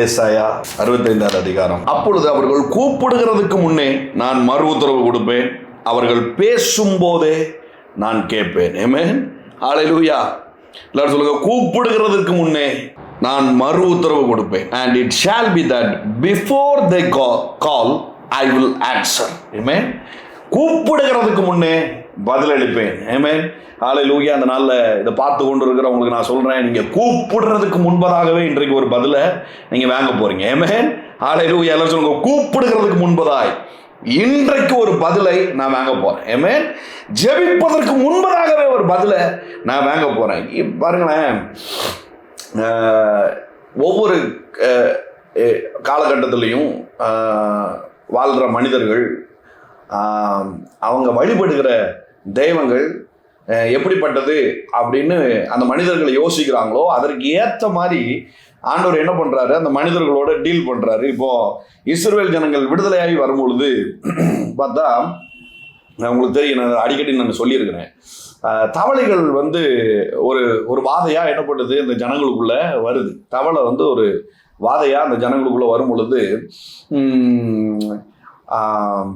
ஏசாயா 65வது அதிகாரம். அப்பொழுது அவர்கள் கூப்பிடுகிறதுக்கு முன்னே நான் மறு உத்தரவு கொடுப்பேன், அவர்கள் பேசும்போதே நான் கேட்பேன். ஆமென், ஹல்லேலூயா. எல்லாரும் சொல்லுங்க, கூப்பிடுகிறதுக்கு முன்னே நான் மறு உத்தரவு கொடுப்பேன். And it shall be that before they call I will answer. ஆமென். கூப்பிடுகிறதுக்கு முன்னே பதிலளிப்பேன். ஆமென், ஹல்லேலூயா. அந்த நாளில் இதை பார்த்து கொண்டு இருக்கிறவங்களுக்கு நான் சொல்கிறேன், நீங்கள் கூப்பிடுறதுக்கு முன்பதாகவே இன்றைக்கு ஒரு பதிலை நீங்கள் வாங்க போகிறீங்க. ஆமென், ஹல்லேலூயா. எல்லாரும் சொல்லுங்க, கூப்பிடுகிறதுக்கு முன்பதாய் இன்றைக்கு ஒரு பதிலை நான் வாங்க போகிறேன். ஆமென். ஜெபிப்பதற்கு முன்பதாகவே ஒரு பதிலை நான் வாங்க போகிறேன். பாருங்களேன், ஒவ்வொரு காலகட்டத்திலையும் வாழ்கிற மனிதர்கள் அவங்க வழிபடுகிற தெய்வங்கள் எப்படிப்பட்டது அப்படின்னு அந்த மனிதர்களை யோசிக்கிறாங்களோ அதற்கு ஏற்ற மாதிரி ஆண்டவர் என்ன பண்ணுறாரு, அந்த மனிதர்களோட டீல் பண்ணுறாரு. இப்போது இஸ்ரவேல் ஜனங்கள் விடுதலையாகி வரும்பொழுது பார்த்தா உங்களுக்கு தெரியும், நான் அடிக்கடி நான் சொல்லியிருக்கிறேன், தவளைகள் ஒரு வாதையாக என்ன பண்ணுது இந்த ஜனங்களுக்குள்ளே வருது. தவளை ஒரு வாதையாக அந்த ஜனங்களுக்குள்ளே வரும் பொழுது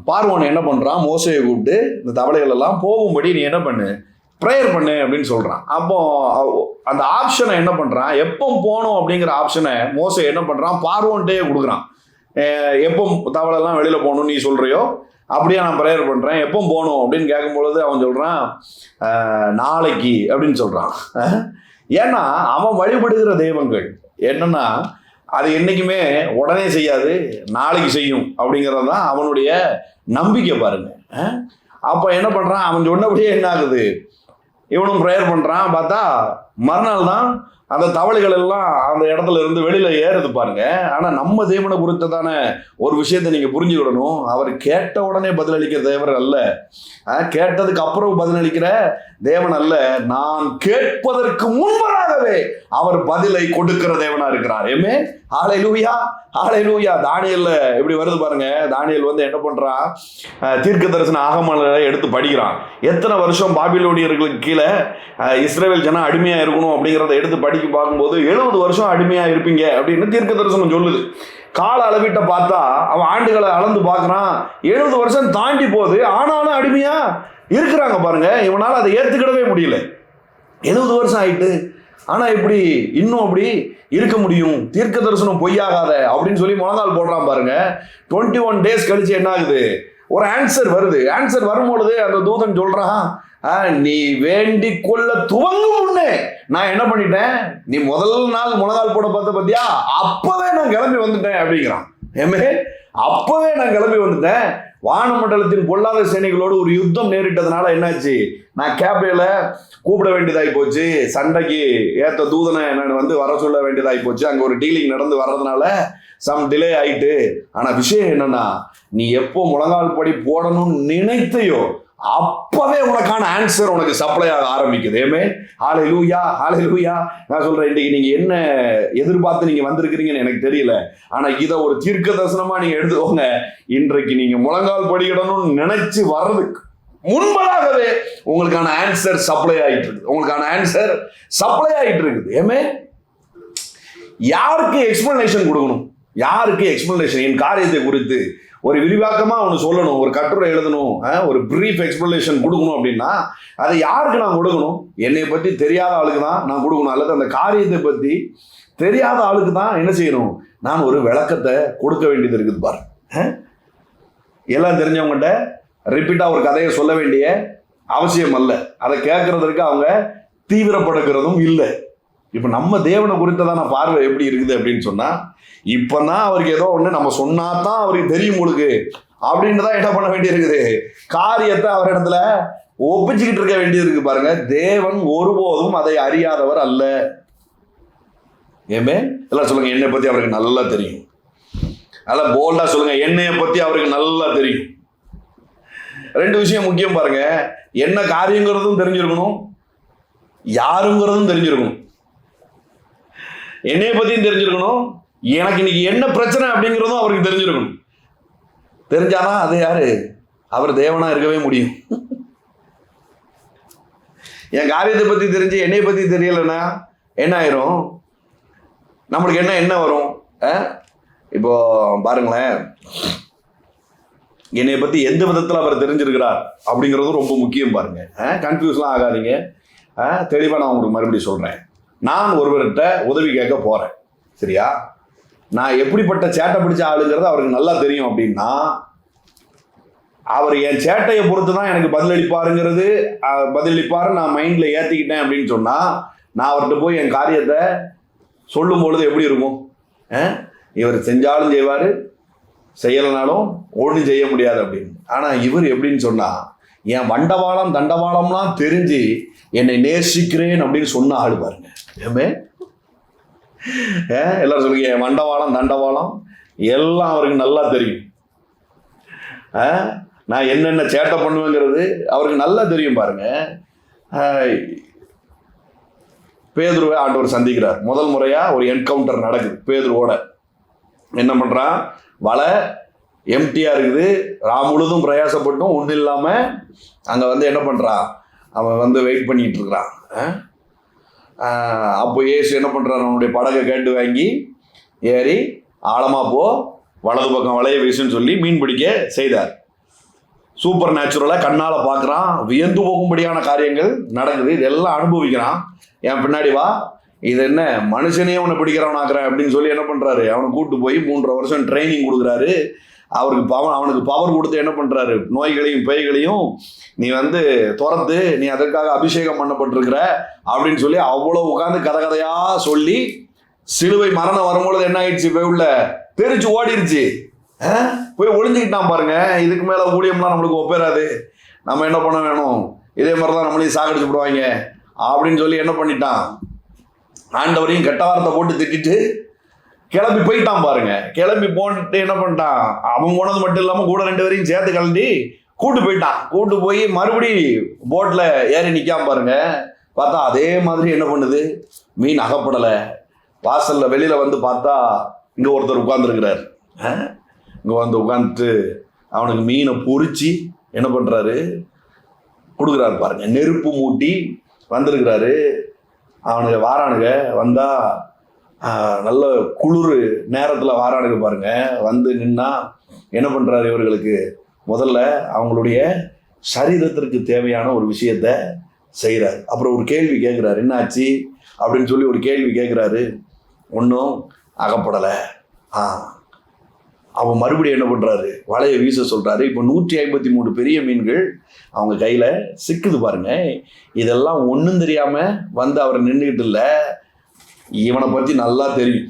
பார்வோன் என்ன பண்ணுறான், மோசையை கூப்பிட்டு இந்த தவளைகள் எல்லாம் போகும்படி நீ என்ன பண்ணு, ப்ரேயர் பண்ணு அப்படின்னு சொல்கிறான். அப்போ அந்த ஆப்ஷனை என்ன பண்ணுறான், எப்போ போகணும் அப்படிங்கிற ஆப்ஷனை மோசை என்ன பண்ணுறான், பார்வோன்ட்டே கொடுக்குறான். எப்போ தவளைலாம் வெளியில் போகணும்னு நீ சொல்கிறியோ அப்படியே நான் ப்ரேயர் பண்ணுறேன், எப்போ போகணும் அப்படின்னு கேட்கும்பொழுது அவன் சொல்கிறான் நாளைக்கு அப்படின்னு சொல்கிறான். ஏன்னா அவன் வழிபடுகிற தெய்வங்கள் என்னன்னா அது என்றைக்குமே உடனே செய்யாது, நாளைக்கு செய்யும் அப்படிங்கிறது தான் அவனுடைய நம்பிக்கை. பாருங்க, அப்போ என்ன பண்ணுறான், அவன் சொன்னபடியே என்ன ஆகுது, இவனும் ப்ரேயர் பண்ணுறான். பார்த்தா மறுநாள் தான் அந்த தவளைகள் எல்லாம் அந்த இடத்துல இருந்து வெளியில ஏறுது பாருங்க. ஆனால் நம்ம தேவனை குறித்ததான ஒரு விஷயத்தை நீங்கள் புரிஞ்சுக்கிடணும், அவர் கேட்ட உடனே பதிலளிக்கிற தேவன் அல்ல, கேட்டதுக்கு அப்புறம் பதிலளிக்கிற தேவன் அல்ல. நான் கேட்பதற்கு முன்பதாகவே அவர் பதிலை கொடுக்கிற தேவனா இருக்கிறார். ஏமே, ஹல்லேலூயா, ஹல்லேலூயா. தானியேல்ல எப்படி வருது பாருங்க. தானியேல் என்ன பண்றான், தீர்க்க தரிசன ஆகமங்களை எடுத்து படிக்கிறான். எத்தனை வருஷம் பாபிலோனியர்களுக்கு கீழே இஸ்ரவேல் ஜனம் அடிமையா இருக்கணும் அப்படிங்கிறத எடுத்து படிக்க பார்க்கும்போது 70 வருஷம் அடிமையா இருப்பீங்க அப்படின்னு தீர்க்க தரிசனம் சொல்லுது. கால அளவிட்ட பார்த்தா அவன் ஆண்டுகளை அளந்து பார்க்குறான், 70 வருஷம் தாண்டி போகுது, ஆனாலும் அடிமையா இருக்கிறாங்க பாருங்க. இவனால் அதை ஏற்றுக்கிடவே முடியல. 70 வருஷம் ஆயிட்டு, ஆனால் இப்படி இன்னும் அப்படி இருக்க முடியும், தீர்க்க தரிசனம் பொய்யாகாத அப்படின்னு சொல்லி முழங்கால் போடுறான் பாருங்க. 21 டேஸ் கழிச்சு என்ன ஆகுது, ஒரு ஆன்சர் வருது. ஆன்சர் வரும்பொழுது அந்த தூதன் சொல்றான், நீ வேண்டிக் கொள்ள துவங்கும் முன்னே நான் என்ன பண்ணிட்டேன், நீ முதல் நாள் முழங்கால் போட பார்த்த பத்தியா, அப்பவே நான் கிளம்பி வந்துட்டேன் அப்படிங்கிறான். ஏமே, அப்பவே நான் கிளம்பி வந்துட்டேன். வானமண்டலத்தின் பொல்லாத சேனைகளோடு ஒரு யுத்தம் நேரிட்டதுனால என்னாச்சு, நான் கேப்ரியல கூப்பிட வேண்டியதாகி போச்சு, சண்டைக்கு ஏற்ற தூதனை நான் வர சொல்ல வேண்டியதாகி போச்சு. அங்கே ஒரு டீலிங் நடந்து வர்றதுனால சம் டிலே ஆயிட்டு. ஆனால் விஷயம் என்னன்னா, நீ எப்போ முழங்கால் படி போடணும்னு நினைத்தையோ அப்பவே உனக்கான ஆன்சர் உனக்கு சப்ளை ஆக ஆரம்பிக்குது. ஏமே, ஹல்லேலூயா, ஹல்லேலூயா. நான் சொல்றேன், இன்னைக்கு நீங்க என்ன எதிர்பார்த்து நீங்க வந்திருக்கிறீங்கன்னு எனக்கு தெரியல, ஆனா இதை ஒரு தீர்க்க தரிசனமா நீங்க எடுத்துக்கோங்க. இன்றைக்கு நீங்க முழங்கால் படிக்கணும்னு நினைச்சு வர்றதுக்கு முன்பதாகவே உங்களுக்கான ஆன்சர் சப்ளை ஆயிட்டு இருக்குது. உங்களுக்கான ஆன்சர் சப்ளை ஆயிட்டு இருக்குது. ஏமே, யாருக்கு எக்ஸ்பிளனேஷன் கொடுக்கணும், யாருக்கு எக்ஸ்பிளனேஷன், என் காரியத்தை குறித்து ஒரு விரிவாக்கமாக ஒன்று சொல்லணும், ஒரு கட்டுரை எழுதணும், ஒரு பிரீஃப் எக்ஸ்பிளனேஷன் கொடுக்கணும் அப்படின்னா அதை யாருக்கு நான் கொடுக்கணும், என்னை பற்றி தெரியாத ஆளுக்கு தான் நான் கொடுக்கணும், அல்லது அந்த காரியத்தை பற்றி தெரியாத ஆளுக்கு தான் என்ன செய்யணும், நான் ஒரு விளக்கத்தை கொடுக்க வேண்டியது இருக்குது. பாரு, எல்லாம் தெரிஞ்சவங்ககிட்ட ரிப்பீட்டாக ஒரு கதையை சொல்ல வேண்டிய அவசியம் அல்ல, அதை கேட்கறதுக்கு அவங்க தீவிரப்படுகிறதும் இல்லை. இப்போ நம்ம தேவனை குறித்ததான பார்வை எப்படி இருக்குது அப்படின்னு சொன்னால், இப்போ தான் அவருக்கு ஏதோ ஒன்று நம்ம சொன்னா தான் அவருக்கு தெரியும் உங்களுக்கு அப்படின்னு தான் என்ன பண்ண வேண்டியிருக்குது, காரியத்தை அவர் இடத்துல ஒப்பிச்சுக்கிட்டு இருக்க வேண்டியது இருக்கு. பாருங்க, தேவன் ஒருபோதும் அதை அறியாதவர் அல்ல. ஏமே, எல்லாம் சொல்லுங்க, என்னை பற்றி அவருக்கு நல்லா தெரியும். நல்லா போல்டா சொல்லுங்க, என்னைய பற்றி அவருக்கு நல்லா தெரியும். 2 விஷயம் முக்கியம் பாருங்க, என்ன காரியங்கிறதும் தெரிஞ்சிருக்கணும், யாருங்கிறதும் தெரிஞ்சிருக்கணும். என்னைய பத்தியும் தெரிஞ்சிருக்கணும், எனக்கு இன்னைக்கு என்ன பிரச்சனை அப்படிங்கிறதும் அவருக்கு தெரிஞ்சிருக்கணும். தெரிஞ்சாதான் அது யாரு, அவர் தேவனா இருக்கவே முடியும். என் காரியத்தை பத்தி தெரிஞ்சு என்னைய பத்தி தெரியலன்னா என்ன ஆயிரும், நம்மளுக்கு என்ன வரும். இப்போ பாருங்களேன், என்னைய பத்தி எந்த விதத்துல அவர் தெரிஞ்சிருக்கிறார் அப்படிங்கிறது ரொம்ப முக்கியம். பாருங்க, கன்ஃபியூஸ்லாம் ஆகாதீங்க. தெளிவா நான் உங்களுக்கு மறுபடியும் சொல்றேன். நான் ஒருவர்கிட்ட உதவி கேட்க போறேன், சரியா? நான் எப்படிப்பட்ட சேட்டை பிடிச்ச ஆளுங்கிறது அவருக்கு நல்லா தெரியும். அப்படின்னா அவர் என் சேட்டையை பொறுத்து தான் எனக்கு பதிலளிப்பாரு நான் மைண்ட்ல ஏத்திக்கிட்டேன் அப்படின்னு சொன்னா, நான் அவர்கிட்ட போய் என் காரியத்தை சொல்லும் பொழுது எப்படி இருக்கும்? இவர் செஞ்சாலும் செய்வாரு, செய்யலைனாலும் ஒன்றும் செய்ய முடியாது அப்படின்னு. ஆனா இவர் எப்படின்னு சொன்னா, என் வண்டவாளம் தண்டவாளம்லாம் தெரிஞ்சு என்னை நேசிக்கிறேன் அப்படின்னு சொன்ன ஆளு பாருங்க. ஏமே எல்லாரும் சொல்லுங்க, என் வண்டவாளம் தண்டவாளம் எல்லாம் அவருக்கு நல்லா தெரியும். நான் என்னென்ன சேட்டை பண்ணுவேங்கிறது அவருக்கு நல்லா தெரியும். பாருங்க, பேதுருவை ஆண்டவர் சந்திக்கிறார். முதல் முறையா ஒரு என்கவுண்டர் நடக்குது பேதுருவோட. என்ன பண்றான், வலை எம்டியா இருக்குது, முழுதும் பிரயாசப்பட்டும் ஒன்றும் இல்லாம அங்க என்ன பண்றான், அவன் வெயிட் பண்ணிட்டு இருக்கிறான். அப்போ ஏசு என்ன பண்றான், அவனுடைய படகை கேட்டு வாங்கி ஏறி ஆழமா போ, வலது பக்கம் வலைய வீசுன்னு சொல்லி மீன் பிடிக்க செய்தார். சூப்பர் நேச்சுரலா கண்ணால பாக்குறான், வியந்து போகும்படியான காரியங்கள் நடக்குது. இதெல்லாம் அனுபவிக்கிறான். என் பின்னாடி வா, இது என்ன மனுஷனே அவனை பிடிக்கிறவனாக்குறேன் அப்படின்னு சொல்லி என்ன பண்றாரு, அவனை கூட்டு போய் 3.5 வருஷம் ட்ரைனிங் கொடுக்குறாரு. அவனுக்கு பவர் கொடுத்து என்ன பண்றாரு, நோய்களையும் பேய்களையும் நீ துரத்து, நீ அதற்காக அபிஷேகம் பண்ணப்பட்டிருக்கிற அப்படின்னு சொல்லி அவ்வளவு உட்கார்ந்து கதையா சொல்லி, சிலுவை மரணம் வரும்பொழுது என்ன ஆயிடுச்சு, போய் உள்ள தெரிச்சு ஓடிடுச்சு, போய் ஒளிஞ்சுக்கிட்டான். பாருங்க, இதுக்கு மேல ஊழியம்லாம் நம்மளுக்கு ஒப்பேறாது, நம்ம என்ன பண்ண வேணும், இதே மாதிரிதான் நம்மளையும் சாகடிச்சு விடுவாங்க அப்படின்னு சொல்லி என்ன பண்ணிட்டான், ஆண்டவரையும் கெட்ட வார்த்தை போட்டு திட்டிட்டு கிளம்பி போயிட்டான். பாருங்க, கிளம்பி போட்டு என்ன பண்ணிட்டான், அவன் போனது மட்டும் இல்லாம கூட 2 பேரையும் சேர்த்து கிளம்பி கூட்டு போயிட்டான். கூட்டு போய் மறுபடி போட்ல ஏறி நிக்காம பாருங்க, பார்த்தா அதே மாதிரி என்ன பண்ணுது, மீன் அகப்படலை. வாசல்ல வெளியில பார்த்தா இங்க ஒருத்தர் உட்கார்ந்துருக்கிறார். இங்க உட்காந்துட்டு அவனுக்கு மீனை பொறிச்சு என்ன பண்றாரு, கொடுக்குறாரு. பாருங்க, நெருப்பு மூட்டி வந்திருக்கிறாரு. அவனுக்கு வாரானுங்க வந்தா, நல்ல குளிர் நேரத்துல வாரானுங்க பாருங்க, நின்னா என்ன பண்றாரு, இவர்களுக்கு முதல்ல அவங்களுடைய சரீரத்திற்கு தேவையான ஒரு விஷயத்த செய்யறாரு. அப்புறம் ஒரு கேள்வி கேட்கிறாரு, என்னாச்சு அப்படின்னு சொல்லி ஒரு கேள்வி கேட்கிறாரு. ஒன்றும் அகப்படலை. அவன் மறுபடியும் என்ன பண்றாரு, வலையை வீச சொல்றாரு. இப்போ 153 பெரிய மீன்கள் அவங்க கையில சிக்குது. பாருங்க, இதெல்லாம் ஒன்றும் தெரியாம அவர் நின்றுகிட்டு இல்லை. இவனை பத்தி நல்லா தெரியும்,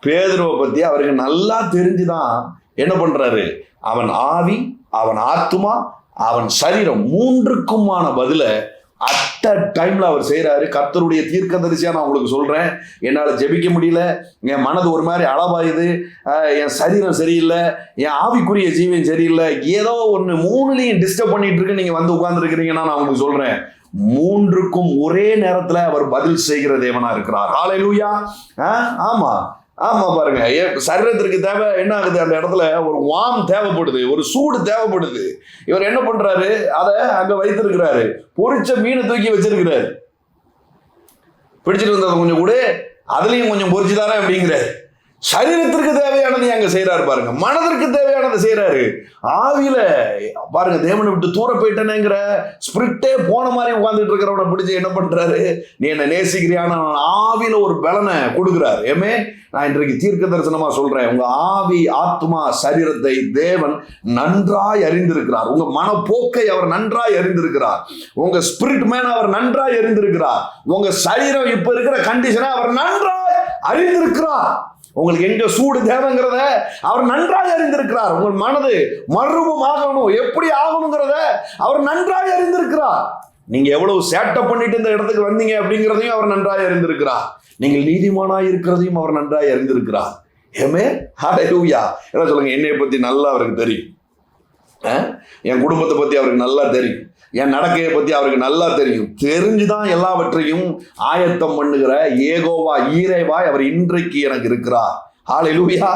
பேதுருவை பத்தி அவருக்கு நல்லா தெரிஞ்சுதான் என்ன பண்றாரு, அவன் ஆவி, அவன் ஆத்துமா, அவன் சரீரம் 3க்குமான பதில அட் அ டைம்ல அவர் செய்யறாரு. கர்த்தருடைய தீர்க்கதரிசியா நான் உங்களுக்கு சொல்றேன், என்னால ஜெபிக்க முடியல, என் மனது ஒரு மாதிரி அளவாயுது, என் சரீரம் சரியில்லை, என் ஆவிக்குரிய ஜீவன் சரியில்லை, ஏதோ ஒன்று 3லையும் டிஸ்டர்ப் பண்ணிட்டு இருக்கு. நீங்க உட்கார்ந்து இருக்கிறீங்கன்னா நான் உங்களுக்கு சொல்றேன், 3க்கும் ஒரே நேரத்துல அவர் பதில் செய்கிற தேவனா இருக்கிறார். ஹல்லேலூயா. ஆமா ஆமா, பாருங்க, சரீரத்திற்கு தேவை என்ன ஆகுது, அந்த இடத்துல ஒரு வார்ம் தேவைப்படுது, ஒரு சூடு தேவைப்படுது. இவர் என்ன பண்றாரு, அதை அங்க வைத்திருக்கிறாரு. பொரிச்ச மீனை தூக்கி வச்சிருக்கிறாரு. பிடிச்சிட்டு வந்தது கொஞ்சம் கூட, அதுலயும் கொஞ்சம் பொரிச்சுதானே அப்படிங்கிறாரு. சரீரத்திற்கு தேவையானது அங்க செய்யறாரு. பாருங்க, மனதிற்கு தேவையானதை செய்யறாரு. ஆவியில பாருங்க, தேவனை விட்டு தூர போயிட்டேனேங்கிற ஸ்பிரிட்டே போன மாதிரி உட்கார்ந்துட்டு இருக்கிறவனை பிடிச்சி என்ன பண்றாரு, நீ என்ன நேசிக்கிறியான ஆவியில ஒரு பலனை கொடுக்குறாரு. ஏமே, நான் இன்றைக்கு தீர்க்க தரிசனமா சொல்றேன், உங்க ஆவி, ஆத்மா, சரீரத்தை தேவன் நன்றாய் அறிந்திருக்கிறார். உங்க மனப்போக்கை அவர் நன்றாய் அறிந்திருக்கிறார். உங்க ஸ்பிரிட் மேன் அவர் நன்றாய் அறிந்திருக்கிறார். உங்க சரீரம் இப்ப இருக்கிற கண்டிஷனை அவர் நன்றாய் அறிந்திருக்கிறார். உங்களுக்கு எங்க சூடு தேவைங்கிறத அவர் நன்றாக அறிந்திருக்கிறார். உங்கள் மனது மறுரூபம் ஆகணும், எப்படி ஆகணுங்கிறத அவர் நன்றாக அறிந்திருக்கிறார். நீங்க எவ்வளவு சேட்டை பண்ணிட்டு இந்த இடத்துக்கு வந்தீங்க அப்படிங்கிறதையும் அவர் நன்றாக அறிந்திருக்கிறார். நீங்கள் நீதிமானாய் இருக்கிறதையும் அவர் நன்றாக அறிந்திருக்கிறார். ஏமே, ஹல்லேலூயா. என்ன சொல்லுங்க, என்னைய பத்தி நல்லா அவருக்கு தெரியும், என் குடும்பத்தை பத்தி அவருக்கு நல்லா தெரியும். என் நடக்கையை பத்தி அவருக்கு நல்லா தெரியும். தெரிஞ்சுதான் எல்லாவற்றையும் ஆயத்தம் பண்ணுகிற ஏகோவா ஈரேவாய் அவர் இன்றைக்கு எனக்கு இருக்கிறார். ஹல்லேலூயா.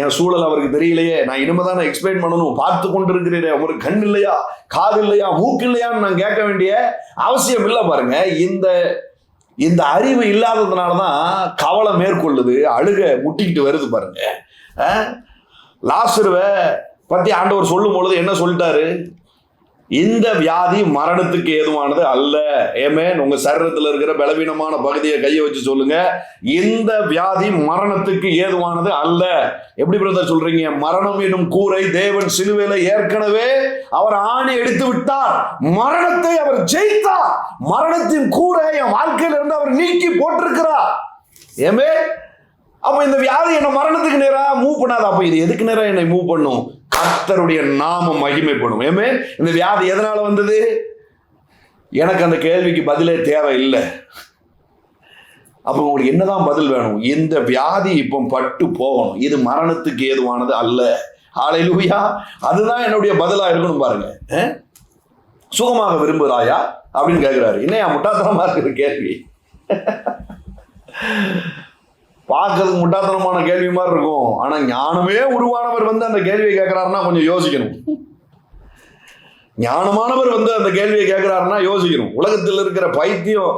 என் சூழல் அவருக்கு தெரியலையே, நான் இனிமேதான் எக்ஸ்பிளைன் பண்ணணும். பார்த்து கொண்டு இருக்கிறேன், அவருக்கு கண் இல்லையா, காது இல்லையா, மூக்கு இல்லையான்னு நான் கேட்க வேண்டிய அவசியம் இல்லை. பாருங்க, இந்த அறிவு இல்லாததுனாலதான் கவலை மேற்கொள்ளுது, அழுக முட்டிக்கிட்டு வருது. பாருங்க, லாசருவை பத்தி ஆண்டவர் சொல்லும் பொழுது என்ன சொல்லிட்டாரு? இந்த வியாதி மரணத்துக்கு ஏதுவானது அல்ல. ஆமென். உங்க சரீரத்தில் இருக்கிற பலவீனமான பகுதியை கையை வச்சு சொல்லுங்க, இந்த வியாதி மரணத்துக்கு ஏதுவானது அல்ல. எப்படி பிரதர் சொல்றீங்க? மரணம் எனும் கூரை தேவன் சிலுவையில ஏற்கனவே அவர் ஆணி எடுத்து விட்டார். மரணத்தை அவர் ஜெயித்தார். மரணத்தின் கூரை என் வாழ்க்கையில இருந்து அவர் நீக்கி போட்டிருக்கிறார். ஆமென். அப்ப இந்த வியாதி என்ன மரணத்துக்கு நேரா மூவ் பண்ணாது. அப்ப இது எதுக்கு நேரா என்னை மூவ் பண்ணும்? கர்த்தருடைய நாமம் மகிமைப்படும். ஆமென். இந்த வியாதி எதனால வந்தது? எனக்கு அந்த கேள்விக்கு பதிலே தேவையில்லை. அப்ப உங்களுக்கு என்னதான் பதில் வேணும்? இந்த வியாதி இப்போ பட்டு போகணும், இது மரணத்துக்கு ஏதுவானது அல்ல. ஹல்லேலூயா. அதுதான் என்னுடைய பதிலா இருக்கணும். பாருங்க, சுகமாக விரும்புகிறாயா அப்படின்னு கேட்கிறாரு. என்னையா முட்டாத்தனமா இருக்கிற கேள்வி? பார்க்கறதுக்கு முட்டாத்தனமான கேள்வி மாதிரி இருக்கும். ஆனா ஞானமே உருவானவர் அந்த கேள்வியை கேட்கிறாருன்னா கொஞ்சம் யோசிக்கணும். ஞானமானவர் அந்த கேள்வியை கேட்கிறாருன்னா யோசிக்கணும். உலகத்தில் இருக்கிற பைத்தியம்,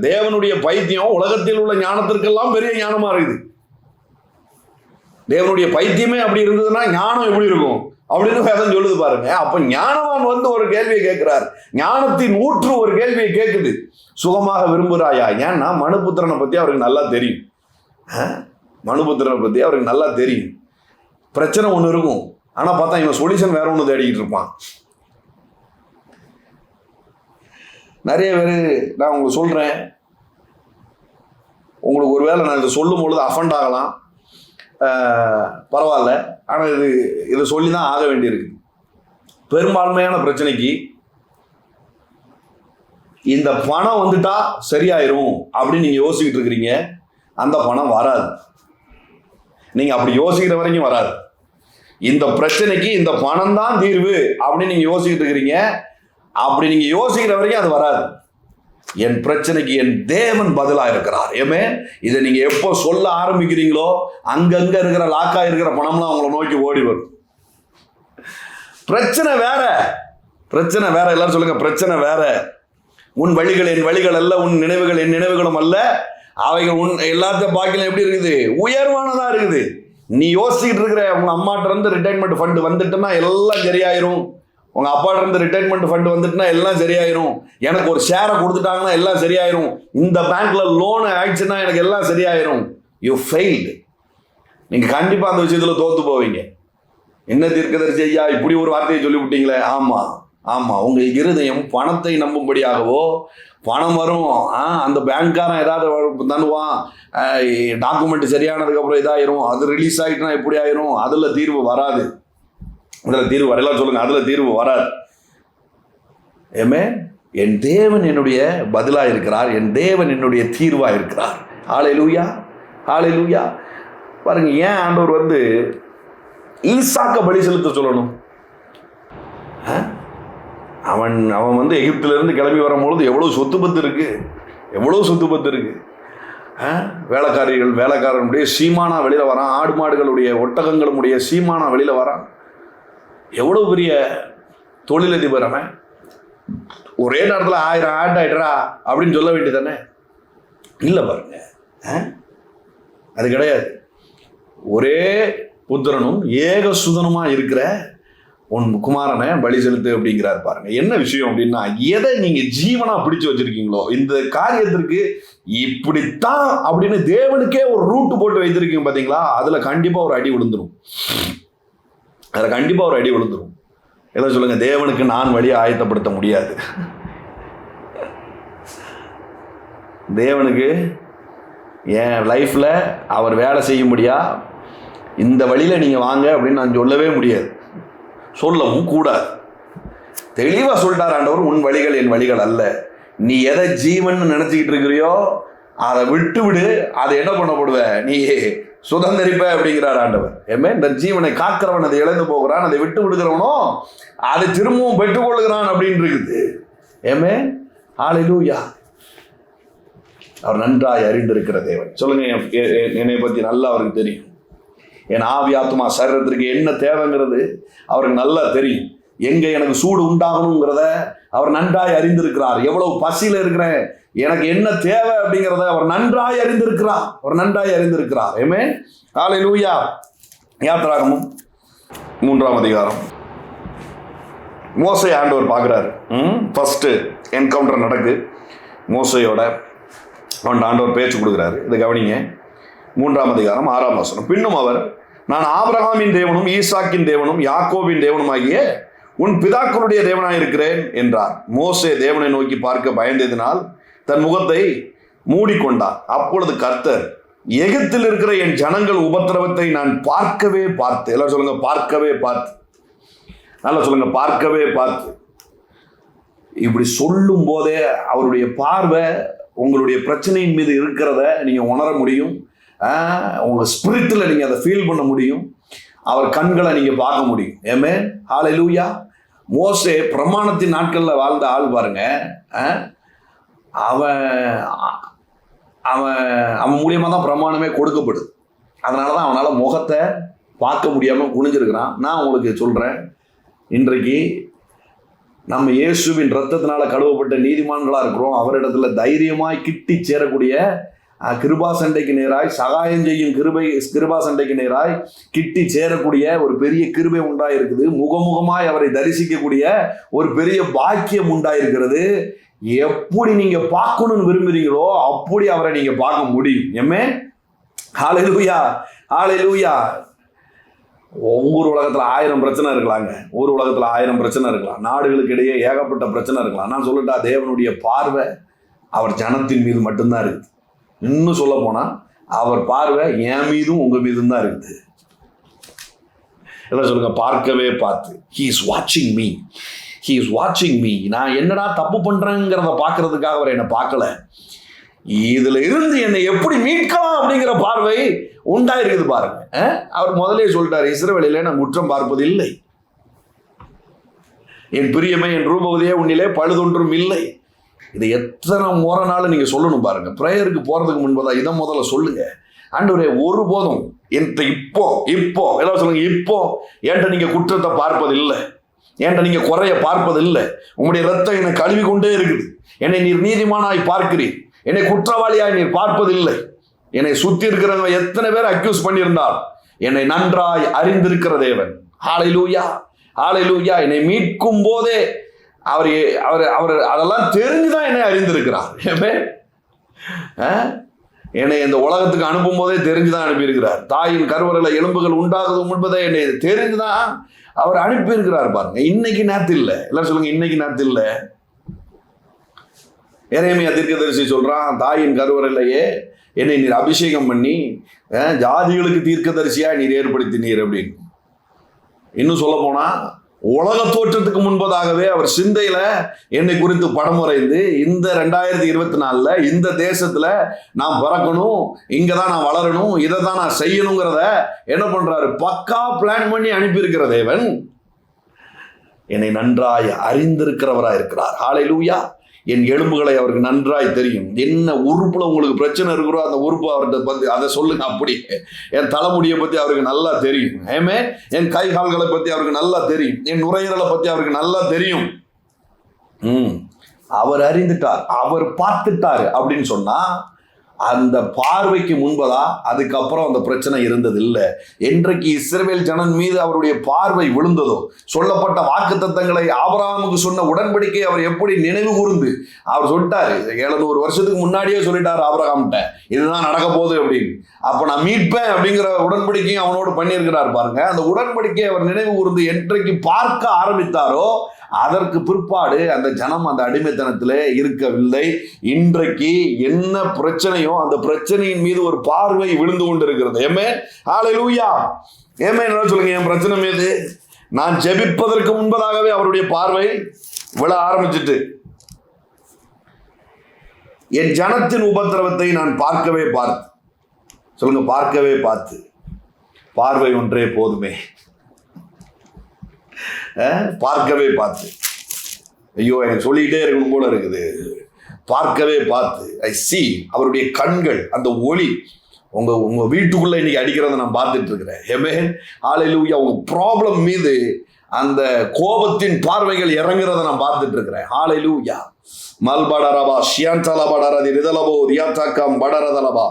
தேவனுடைய பைத்தியம் உலகத்தில் உள்ள ஞானத்திற்கெல்லாம் பெரிய ஞானமா இருக்குது. தேவனுடைய பைத்தியமே அப்படி இருந்ததுன்னா ஞானம் எப்படி இருக்கும் அப்படின்னு வேதம் சொல்லுது. பாருங்க, அப்ப ஞானவான் ஒரு கேள்வியை கேட்கிறார். ஞானத்தின் ஊற்று ஒரு கேள்வியை கேட்குது, சுகமாக விரும்புகிறாயா? ஏன்னா மனுபுத்திரனை பத்தி அவருக்கு நல்லா தெரியும். மனுபுத்திரனை பத்தி அவருக்கு நல்லா தெரியும். பிரச்சனை ஒண்ணு இருக்கும், ஆனா பார்த்தா இவன் சொல்யூஷன் வேற ஒண்ணு தேடிக்கிட்டு இருப்பான். நிறைய பேர், நான் உங்களுக்கு சொல்றேன், உங்களுக்கு ஒருவேளை நான் இதை சொல்லும் பொழுது அஃபண்ட் ஆகலாம், பரவாயில்ல. ஆனா இது சொல்லிதான் ஆக வேண்டியிருக்கு. பெரும்பான்மையான பிரச்சனைக்கு இந்த பணம் வந்துட்டா சரியாயிரும் அப்படின்னு நீங்க யோசிச்சுட்டு இருக்கிறீங்க. அந்த பணம் வராது. நீங்க அப்படி யோசிக்கிற வரைக்கும் வராது. இந்த பிரச்சனைக்கு இந்த பணம் தான் தீர்வு அப்படின்னு நீங்க யோசிக்கிட்டு இருக்கிறீங்க. அப்படி நீங்க யோசிக்கிற வரைக்கும் அது வராது. என் பிரச்சனைக்கு என் தேவன் பதிலா இருக்கிறார். ஆமென். இதை நீங்க எப்போ சொல்ல ஆரம்பிக்கிறீங்களோ அங்கங்க இருக்கிற லாக்கா இருக்கிற பணம்லாம் உங்களை நோக்கி ஓடி வரும். பிரச்சனை வேற, பிரச்சனை வேற. எல்லாரும் சொல்லுங்க, பிரச்சனை வேற. உன் வழிகள் என் வழிகள் அல்ல, உன் நினைவுகள் என் நினைவுகளும் அல்ல. அவைகள் எல்லாத்தையும் பாக்கிலும் எப்படி இருக்குது? உயர்வானதா இருக்குது. நீ யோசிச்சுட்டு இருக்கிற உங்க அம்மாட்ட இருந்து ரிட்டைர்மெண்ட் ஃபண்ட் வந்துட்டுன்னா எல்லாம் சரியாயிரும். உங்க அப்பாட்ட இருந்து ரிட்டைர்மெண்ட் ஃபண்ட் வந்துட்டுனா எல்லாம் சரியாயிரும். எனக்கு ஒரு ஷேரை கொடுத்துட்டாங்கன்னா எல்லாம் சரியாயிரும். இந்த பேங்க்ல லோன் ஆயிடுச்சுன்னா எனக்கு எல்லாம் சரியாயிரும். You failed. நீங்க கண்டிப்பா அந்த விஷயத்துல தோத்து போவீங்க. என்ன தீர்க்கதரிசி ஐயா இப்படி ஒரு வார்த்தையை சொல்லி விட்டீங்களே? ஆமா ஆமா, உங்க இருதயம் பணத்தை நம்பும்படியாகவோ, பணம் வரும், அந்த பேங்க்காரன் ஏதாவது தருவான், டாக்குமெண்ட் சரியானதுக்கு அப்புறம் இதாயிரும், அது ரிலீஸ் ஆகிட்டுனா எப்படி ஆயிரும், அதுல தீர்வு வராது. அதுல தீர்வு வரலாம் சொல்லுங்க, அதுல தீர்வு வராது. ஏமே, என் தேவன் என்னுடைய பதிலா இருக்கிறார், என் தேவன் என்னுடைய தீர்வா இருக்கிறார். ஹல்லேலூயா, ஹல்லேலூயா. பாருங்க, ஏன் ஆண்டவர் ஈசாக்க பலி செலுத்த சொல்லணும்? அவன் எகிப்திலிருந்து கிளம்பி வரும்பொழுது எவ்வளவு சொத்து பத்து இருக்கு, எவ்வளவு சொத்து பத்து இருக்கு. வேலைக்காரனுடைய சீமானா வெளியில வரான், ஆடு மாடுகளுடைய ஒட்டகங்களுடைய சீமானா வெளியில வரான். எவ்வளவு பெரிய தொழிலதிபர் அவன். ஒரே நேரத்தில் 1000 ஆட் ஆயிடுறா அப்படின்னு சொல்ல வேண்டியதானே? இல்லை பாருங்க, அது கிடையாது. ஒரே புத்திரனும் ஏக சுதனுமா இருக்கிற உன் குமாரனை பலி செலுத்து அப்படிங்கிறார். பாருங்க என்ன விஷயம் அப்படின்னா, எதை நீங்க ஜீவனா பிடிச்சு வச்சிருக்கீங்களோ, இந்த காரியத்திற்கு இப்படித்தான் அப்படின்னு தேவனுக்கே ஒரு ரூட் போட்டு வைத்திருக்கீங்க பாத்தீங்களா, அதுல கண்டிப்பா ஒரு அடி விழுந்துரும். அதுல கண்டிப்பா ஒரு அடி விழுந்துரும். எல்லாம் சொல்லுங்க, தேவனுக்கு நான் வழியை ஆயத்தப்படுத்த முடியாது. தேவனுக்கு என் லைஃப்ல அவர் வேலை செய்யும்படியா இந்த வழியில நீங்க வாங்க அப்படின்னு நான் சொல்லவே முடியாது, சொல்லவும் கூடாது. தெளிவா சொல்லிட்டார் ஆண்டவர், உன் வழிகள் என் வழிகள் அல்ல. நீ எதை ஜீவன் நினைச்சுக்கிட்டு இருக்கிறியோ அதை விட்டு விடு. அதை என்ன பண்ண போடுவ? நீ சுதந்திரிப்ப அப்படிங்கிறார் ஆண்டவர். இந்த ஜீவனை காக்கிறவன் அதை இழந்து போகிறான், அதை விட்டு விடுகிறவனோ அதை திரும்பவும் பெற்றுக்கொள்கிறான் அப்படின்னு இருக்குது. ஹல்லேலூயா. அவர் நன்றாய் அறிந்திருக்கிற தேவன். சொல்லுங்க, என்னை பத்தி நல்லா அவருக்கு தெரியும். என் ஆவி ஆத்மா சரீரத்திற்கு என்ன தேவைங்கிறது அவருக்கு நல்லா தெரியும். எங்க எனக்கு சூடு உண்டாகணுங்கிறத அவர் நன்றாய் அறிந்திருக்கிறார். எவ்வளவு பசியில இருக்கிறேன், எனக்கு என்ன தேவை அப்படிங்கிறத அவர் நன்றாய் அறிந்திருக்கிறார். ஹல்லேலூயா. யாத்திராகமம் 3ஆம் அதிகாரம். மோசே ஆண்டவர் பார்க்குறாரு. ஃபர்ஸ்ட் என்கவுண்டர் நடக்கு மோசையோட. ஆண்டவர் பேச்சு கொடுக்குறாரு. இதை கவனிங்க. 3ஆம் அதிகாரம் 6ஆம் வசனம். பின்னும் அவர், நான் ஆபிரகாமின் தேவனும் ஈசாக்கின் தேவனும் யாக்கோபின் தேவனுமாகிய உன் பிதாக்களுடைய தேவனாயிருக்கிறேன் என்றார். மோசே தேவனை நோக்கி பார்க்க பயந்ததினால் தன் முகத்தை மூடிக்கொண்டார். அப்பொழுது கர்த்தர், எகிப்தில் இருக்கிற என் ஜனங்கள் உபத்திரவத்தை நான் பார்க்கவே பார்த்து. எல்லாரும் சொல்லுங்க, பார்க்கவே பார்த்து. நல்லா சொல்லுங்க, பார்க்கவே பார்த்து. இப்படி சொல்லும் போதே அவருடைய பார்வை உங்களுடைய பிரச்சனையின் மீது இருக்கிறத நீங்க உணர முடியும். உங்க ஸ்பிரிட்ல நீங்க அதை ஃபீல் பண்ண முடியும். அவர் கண்களை நீங்க பார்க்க முடியும். ஹல்லேலூயா. மோசே பிரமாணத்தின் நாட்கள்ல வாழ்ந்த ஆள் பாருங்க. அவன் அவன் அவன் மூலியமா தான் பிரமாணமே கொடுக்கப்படுது. அதனாலதான் அவனால முகத்தை பார்க்க முடியாம குனிஞ்சிருக்கிறான். நான் உங்களுக்கு சொல்றேன், இன்றைக்கு நம்ம இயேசுவின் ரத்தத்தினால கழுவப்பட்ட நீதிமான்களா இருக்கிறோம். அவரிடத்துல தைரியமாய் கிட்டி சேரக்கூடிய கிருபா சண்டைக்கு நேராய், சகாயம் செய்யும் கிருபா சண்டைக்கு நேராய் கிட்டி சேரக்கூடிய ஒரு பெரிய கிருபை உண்டாயிருக்குது. முகமுகமாய் அவரை தரிசிக்கக்கூடிய ஒரு பெரிய பாக்கியம் உண்டாயிருக்கிறது. எப்படி நீங்க பார்க்கணும்னு விரும்புறீங்களோ அப்படி அவரை நீங்க பார்க்க முடியும். ஹல்லேலூயா. ஹல்லேலூயா. ஒவ்வொரு உலகத்துல 1000 பிரச்சனை இருக்கலாங்க. ஒரு உலகத்துல 1000 பிரச்சனை இருக்கலாம். நாடுகளுக்கு இடையே ஏகப்பட்ட பிரச்சனை இருக்கலாம். நான் சொல்லட்டா, தேவனுடைய பார்வை அவர் ஜனத்தின் மீது மட்டும்தான் இருக்குது. இன்னும் சொல்ல போனா அவர் பார்வை என் மீதும் உங்க மீதும் தான் இருக்குது. எல்லாம் சொல்லுங்க, பார்க்கவே பார்த்து. He is watching me. He is watching me. நான் என்னடா தப்பு பண்றேங்கிறத பார்க்கறதுக்காக அவர் என்னை பார்க்கல. இதுல இருந்து என்னை எப்படி மீட்கலாம் அப்படிங்கிற பார்வை உண்டாயிருக்குது பாருங்க. அவர் முதலே சொல்லிட்டாரு, இஸ்ரவேலிலே நான் குற்றம் பார்ப்பது இல்லை, என் பிரியமே என் ரூபவதியே உன்னிலே பழுதொன்றும் இல்லை. இதை எத்தனை முறை நாள் நீங்க சொல்லணும் பாருங்க. பிரேயருக்கு போறதுக்கு முன்பதான் இதை முதல்ல சொல்லுங்க. ஆண்டவரே, ஒருபோதும் இப்போ எல்லாம் சொல்லுங்க, இப்போ என்கிட்ட நீங்க குற்றத்தை பார்ப்பது இல்லை, என்கிட்ட நீங்க குறைய பார்ப்பது இல்லை. உங்களுடைய ரத்தம் என்னை கழுவி கொண்டே இருக்குது. என்னை நீர் நீதிமானாய் பார்க்கிறீர், என்னை குற்றவாளியாய் நீர் பார்ப்பதில்லை. என்னை சுத்தி இருக்கிறவங்க எத்தனை பேர் அக்யூஸ் பண்ணியிருந்தால் என்னை நன்றாய் அறிந்திருக்கிற தேவன். ஹல்லேலூயா. ஹல்லேலூயா. என்னை மீட்கும் போதே அவர் அவர் அவர் அதெல்லாம் தெரிஞ்சுதான் என்னை அறிந்திருக்கிறார். என்னை இந்த உலகத்துக்கு அனுப்பும் போதே தெரிஞ்சுதான் அனுப்பியிருக்கிறார். தாயின் கருவறையில எலும்புகள் உண்டாகுது முன்பதே என்னை தெரிஞ்சுதான் அவர் அனுப்பியிருக்கிறார் பாருங்க. இன்னைக்கு நேத்து இல்லை. எல்லாரும் சொல்லுங்க, இன்னைக்கு நேத்து இல்லை. எரேமியா தீர்க்கதரிசி சொல்றான், தாயின் கருவறையிலேயே என்னை நீர் அபிஷேகம் பண்ணி ஜாதிகளுக்கு தீர்க்கதரிசியா நீர் ஏற்படுத்தினீர் அப்படின்னு. இன்னும் சொல்ல போனா, உலக தோற்றத்துக்கு முன்பதாகவே அவர் சிந்தையில என்னை குறித்து படம் வரைந்து, இந்த 2024 இந்த தேசத்துல நான் பிறக்கணும், இங்கதான் நான் வளரணும், இதை தான் நான் செய்யணுங்கிறத என்ன பண்றாரு, பக்கா பிளான் பண்ணி அனுப்பியிருக்கிற தேவன் என்னை நன்றாய் அறிந்திருக்கிறவராய் இருக்கிறார். ஹல்லேலூயா. என் எலும்புகளை அவருக்கு நன்றாய் தெரியும். என்ன உறுப்புல உங்களுக்கு பிரச்சனை இருக்கிறோ அந்த உறுப்பு அவர்கிட்ட பத்தி அதை சொல்லுங்க. அப்படி என் தலைமுடியை பத்தி அவருக்கு நல்லா தெரியும். என் கை கால்களை பத்தி அவருக்கு நல்லா தெரியும். என் நுரையீரலை பத்தி அவருக்கு நல்லா தெரியும். அவர் அறிந்துட்டார், அவர் பார்த்துட்டாரு அப்படின்னு சொன்னா அந்த பார்வைக்கு முன்பதா அதுக்கப்புறம் அந்த பிரச்சனை இருந்தது இல்லை. என்றைக்கு இஸ்ரவேல் ஜனன் மீது அவருடைய பார்வை விழுந்ததோ, சொல்லப்பட்ட வாக்குத்தத்தங்களை ஆபிரகாமுக்கு சொன்ன உடன்படிக்கை அவர் எப்படி நினைவு கூர்ந்து அவர் சொல்லிட்டாரு. 700 வருஷத்துக்கு முன்னாடியே சொல்லிட்டாரு ஆபிரகாம்கிட்ட, இதுதான் நடக்க போகுது அப்படின்னு. அப்ப நான் மீட்பேன் அப்படிங்கிற உடன்படிக்கையும் அவனோடு பண்ணியிருக்கிறார் பாருங்க. அந்த உடன்படிக்கையை அவர் நினைவு கூர்ந்து என்றைக்கு பார்க்க ஆரம்பித்தாரோ அதற்கு பிற்பாடு அந்த ஜனம் அந்த அடிமைத்தனத்திலே இருக்கவில்லை. இன்றைக்கு என்ன பிரச்சனையோ அந்த பிரச்சனையின் மீது ஒரு பார்வை விழுந்து கொண்டிருக்கிறது. ஹல்லேலூயா. என்ன சொல்லுங்க, என் பிரச்சனை மீது நான் ஜெபிப்பதற்கு முன்பதாகவே அவருடைய பார்வை விழ ஆரம்பிச்சுட்டு, என் ஜனத்தின் உபத்திரவத்தை நான் பார்க்கவே பார்த்து. சொல்லுங்க, பார்க்கவே பார்த்து. பார்வை ஒன்றே போதுமே. பார்க்கவே பார்த்து. ஐயோ, எனக்கு சொல்லிக்கிட்டே இருக்கணும் போல இருக்குது. பார்க்கவே பார்த்து. ஐ சி. அவருடைய கண்கள், அந்த ஒளி உங்க வீட்டுக்குள்ள இன்னைக்கு அடிக்கிறத நான் பார்த்துட்டு இருக்கிறேன். ஆமென். ஹல்லேலூயா. உங்க ப்ராப்ளம் மீது அந்த கோபத்தின் பார்வைகள் இறங்குறத நான் பார்த்துட்டு இருக்கிறேன். ஹல்லேலூயா. மல்படரபா ஷியாந்தலபடரதி ரிதலபோ ரியாத்தகம் படரதலபா.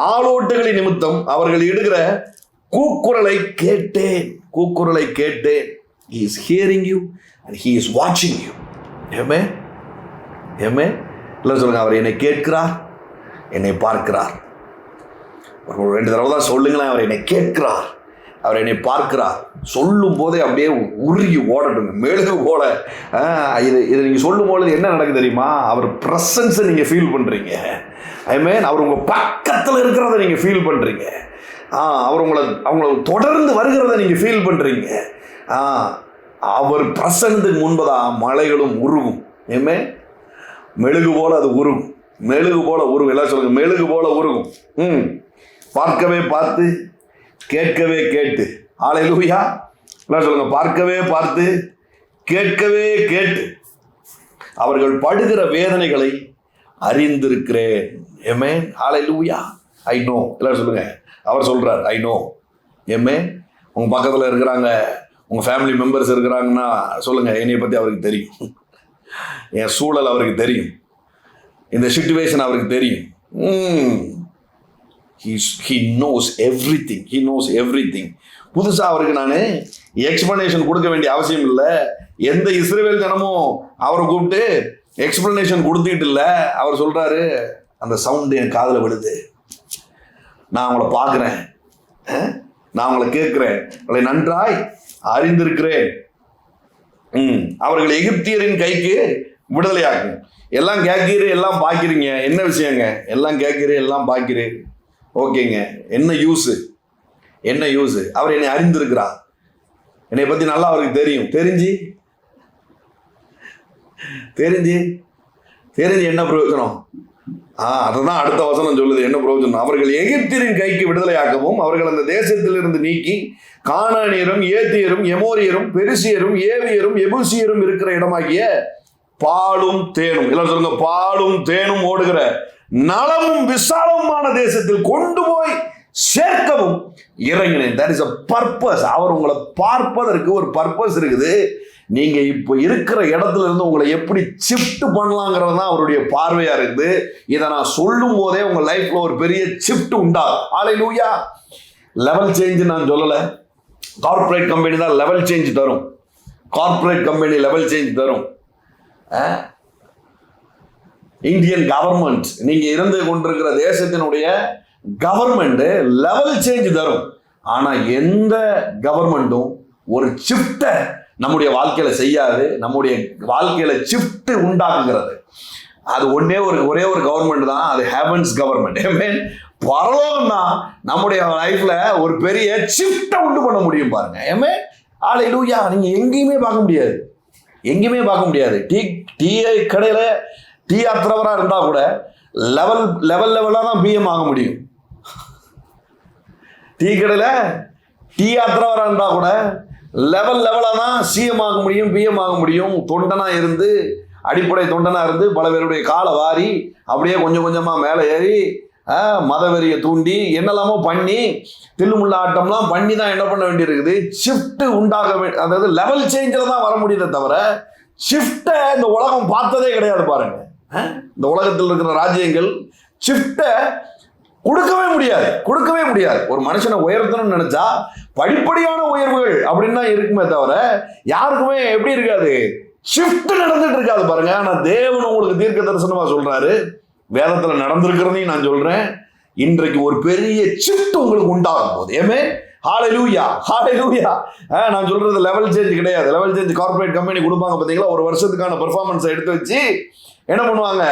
ஆளோட்டுகளின் நிமித்தம் அவர்கள் இடுகிற கூக்குரலை கேட்டேன். கூக்குரலை கேட்டேன். He is hearing you and he is watching you. ஆமென். ஆமென். எல்லாம் சொல்லுங்க, அவர் என்னை கேட்கிறார், என்னை பார்க்கிறார். ஒரு 2 தடவை தான் சொல்லுங்களேன், அவர் என்னை கேட்கிறார், அவர் என்னை பார்க்கிறார். சொல்லும் போதே அப்படியே உருகி ஓடட்டுங்க, மெழுகு போல. இது நீங்கள் சொல்லும் பொழுது என்ன நடக்குது தெரியுமா? அவர் ப்ரெசன்ஸை நீங்கள் ஃபீல் பண்ணுறீங்க. ஆமென். அவர் உங்கள் பக்கத்தில் இருக்கிறத நீங்கள் ஃபீல் பண்ணுறீங்க. அவர் அவங்கள தொடர்ந்து வருகிறத நீங்கள் ஃபீல் பண்ணுறீங்க. அவர் பிரசன்னத்துக்கு முன்பதான் மலைகளும் உருகும். ஆமென். மெழுகு போல அது உருகும். மெழுகு போல உருகும். எல்லாம் சொல்லுங்க, மெழுகு போல உருகும். பார்க்கவே பார்த்து, கேட்கவே கேட்டு. ஹல்லேலூயா. எல்லாம் சொல்லுங்க, பார்க்கவே பார்த்து, கேட்கவே கேட்டு அவர்கள் படுகிற வேதனைகளை அறிந்திருக்கிறேன். ஆமென். ஹல்லேலூயா. I know. எல்லாம் சொல்லுங்க, அவர் சொல்றார், ஐ நோ. ஆமென். உங்க பக்கத்தில் இருக்கிறாங்க, உங்க ஃபேமிலி மெம்பர்ஸ் இருக்கிறாங்கன்னா சொல்லுங்க, என்னைய பத்தி அவருக்கு தெரியும், என் சூழல் அவருக்கு தெரியும், இந்த சிச்சுவேஷன் அவருக்கு தெரியும். He knows everything. He knows everything. புதுசாக அவருக்கு நான் எக்ஸ்பிளனேஷன் கொடுக்க வேண்டிய அவசியம் இல்லை. எந்த இஸ்ரவேல் ஜனமும் அவரை கூப்பிட்டு எக்ஸ்பிளனேஷன் கொடுத்துக்கிட்டு இல்லை. அவர் சொல்றாரு, அந்த சவுண்டு என் காதில் விழுது, நான் அவங்கள பார்க்குறேன், நான் அவங்கள கேட்குறேன், அவளை நன்றாய் அறிந்திருக்கிறேன். அவர்கள் எகிப்தியரின் கைக்கு விடுதலையாக்கும். எல்லாம் கேட்கிறீ, எல்லாம் பார்க்கிறீங்க, என்ன விஷயங்க? எல்லாம் கேட்கிறீ, எல்லாம் பார்க்கிறீ. ஓகேங்க, என்ன யூஸு? என்ன யூஸு? அவர் என்னை அறிந்திருக்கிறார், என்னை பற்றி நல்லா அவருக்கு தெரியும். தெரிஞ்சு என்ன பிரயோஜனம்? அதுதான் அடுத்த வசனம் சொல்லுது, என்ன பிரயோஜனம்? அவர்கள் எகிப்தியரின் கைக்கு விடுதலையாக்கவும் அவர்கள் அந்த தேசத்திலிருந்து நீக்கி கானானியரும் ஏத்தியரும் எமோரியரும் பெரிசியரும் ஏவியரும் எபூசியரும் இருக்கிற இடமாகிய பாலும் தேனும், எல்லாம் சொல்லுங்க, பாலும் தேனும் ஓடுகிற நலமும் விசாலமான தேசத்தில் கொண்டு போய் சேர்க்கவும் இறங்கினேன். That is a purpose. அவர் உங்களை பார்ப்பதற்கு ஒரு பர்பஸ் இருக்குது. நீங்க இப்ப இருக்கிற இடத்துல இருந்து உங்களை எப்படி ஷிஃப்ட் பண்ணலாங்கிறது தான் அவருடைய பார்வையா இருக்குது. இதை நான் சொல்லும் போதே உங்க லைஃப்ல ஒரு பெரிய ஷிஃப்ட் உண்டாகும். ஹல்லேலூயா. லெவல் சேஞ்ச் நான் சொல்லல. கார்ப்பரேட் கம்பெனி தான் லெவல் சேஞ்ச் தரும். கார்ப்பரேட் கம்பெனி லெவல் சேஞ்ச் தரும். இந்தியன் கவர்மெண்ட், நீங்க இருந்து கொண்டிருக்கிற தேசத்தினுடைய கவர்மெண்ட் லெவல் சேஞ்ச் தரும். ஆனா எந்த கவர்மெண்ட்டும் ஒரு ஷிஃப்டை நம்முடைய வாழ்க்கையில செய்யாது. நம்முடைய வாழ்க்கையில ஷிஃப்ட் உண்டாக்குகிறது அது ஒரே ஒரு கவர்மெண்ட் தான், அது ஹெவன்ஸ் கவர்மெண்ட். பரலோகம் தான் நம்முடைய லைஃப்ல ஒரு பெரிய ஷிஃப்டை உண்டு பண்ண முடியும். பாருங்க. ஹல்லேலூயா. நீங்க எங்கேயுமே பார்க்க முடியாது, எங்கேயுமே பார்க்க முடியாது. டீ கடையில டீ ஆத்துறவரா இருந்தா கூட லெவலா தான் பிஎம் ஆக முடியும். டீ கடையில டீ ஆத்துறவரா இருந்தா கூட லெவலா தான் சிஎம் ஆக முடியும், பிஎம் ஆக முடியும். தொண்டனா இருந்து, அடிப்படை தொண்டனா இருந்து பல பேருடைய காலை வாரி அப்படியே கொஞ்சம் கொஞ்சமா மேலே ஏறி மதவெறியை தூண்டி என்னெல்லாமோ பண்ணி தில்லுமுள்ள ஆட்டம்லாம் பண்ணி தான் என்ன பண்ண வேண்டியிருக்குது, ஷிஃப்ட் உண்டாக அதாவது லெவல் சேஞ்சில் தான் வர முடியுதே தவிர ஷிஃப்டை இந்த உலகம் பார்த்ததே கிடையாது. பாருங்க, இந்த உலகத்தில் இருக்கிற ராஜ்யங்கள் ஷிஃப்டை கொடுக்கவே முடியாது. ஒரு மனுஷனை உயர்த்தணும்னு நினைச்சா படிப்படியான உயர்வுகள் அப்படின்னு தான் இருக்குமே தவிர யாருக்குமே எப்படி இருக்காது, ஷிஃப்ட் நடந்துட்டு இருக்காது. பாருங்க. ஆனா தேவன் உங்களுக்கு தீர்க்க தரிசனமா சொல்றாரு, வேதத்துல நடந்திருக்கிறதையும் நான் சொல்றேன், இன்றைக்கு ஒரு பெரிய ஷிஃப்ட் உங்களுக்கு உண்டாகும் போது. ஹல்லேலூயா, ஹல்லேலூயா. நான் சொல்றது லெவல் சேஞ்ச் கிடையாது. லெவல் சேஞ்ச் கார்ப்பரேட் கம்பெனி கொடுப்பாங்க பார்த்தீங்களா, ஒரு வருஷத்துக்கான பெர்ஃபார்மன்ஸை எடுத்து வச்சு என்ன பண்ணுவாங்க,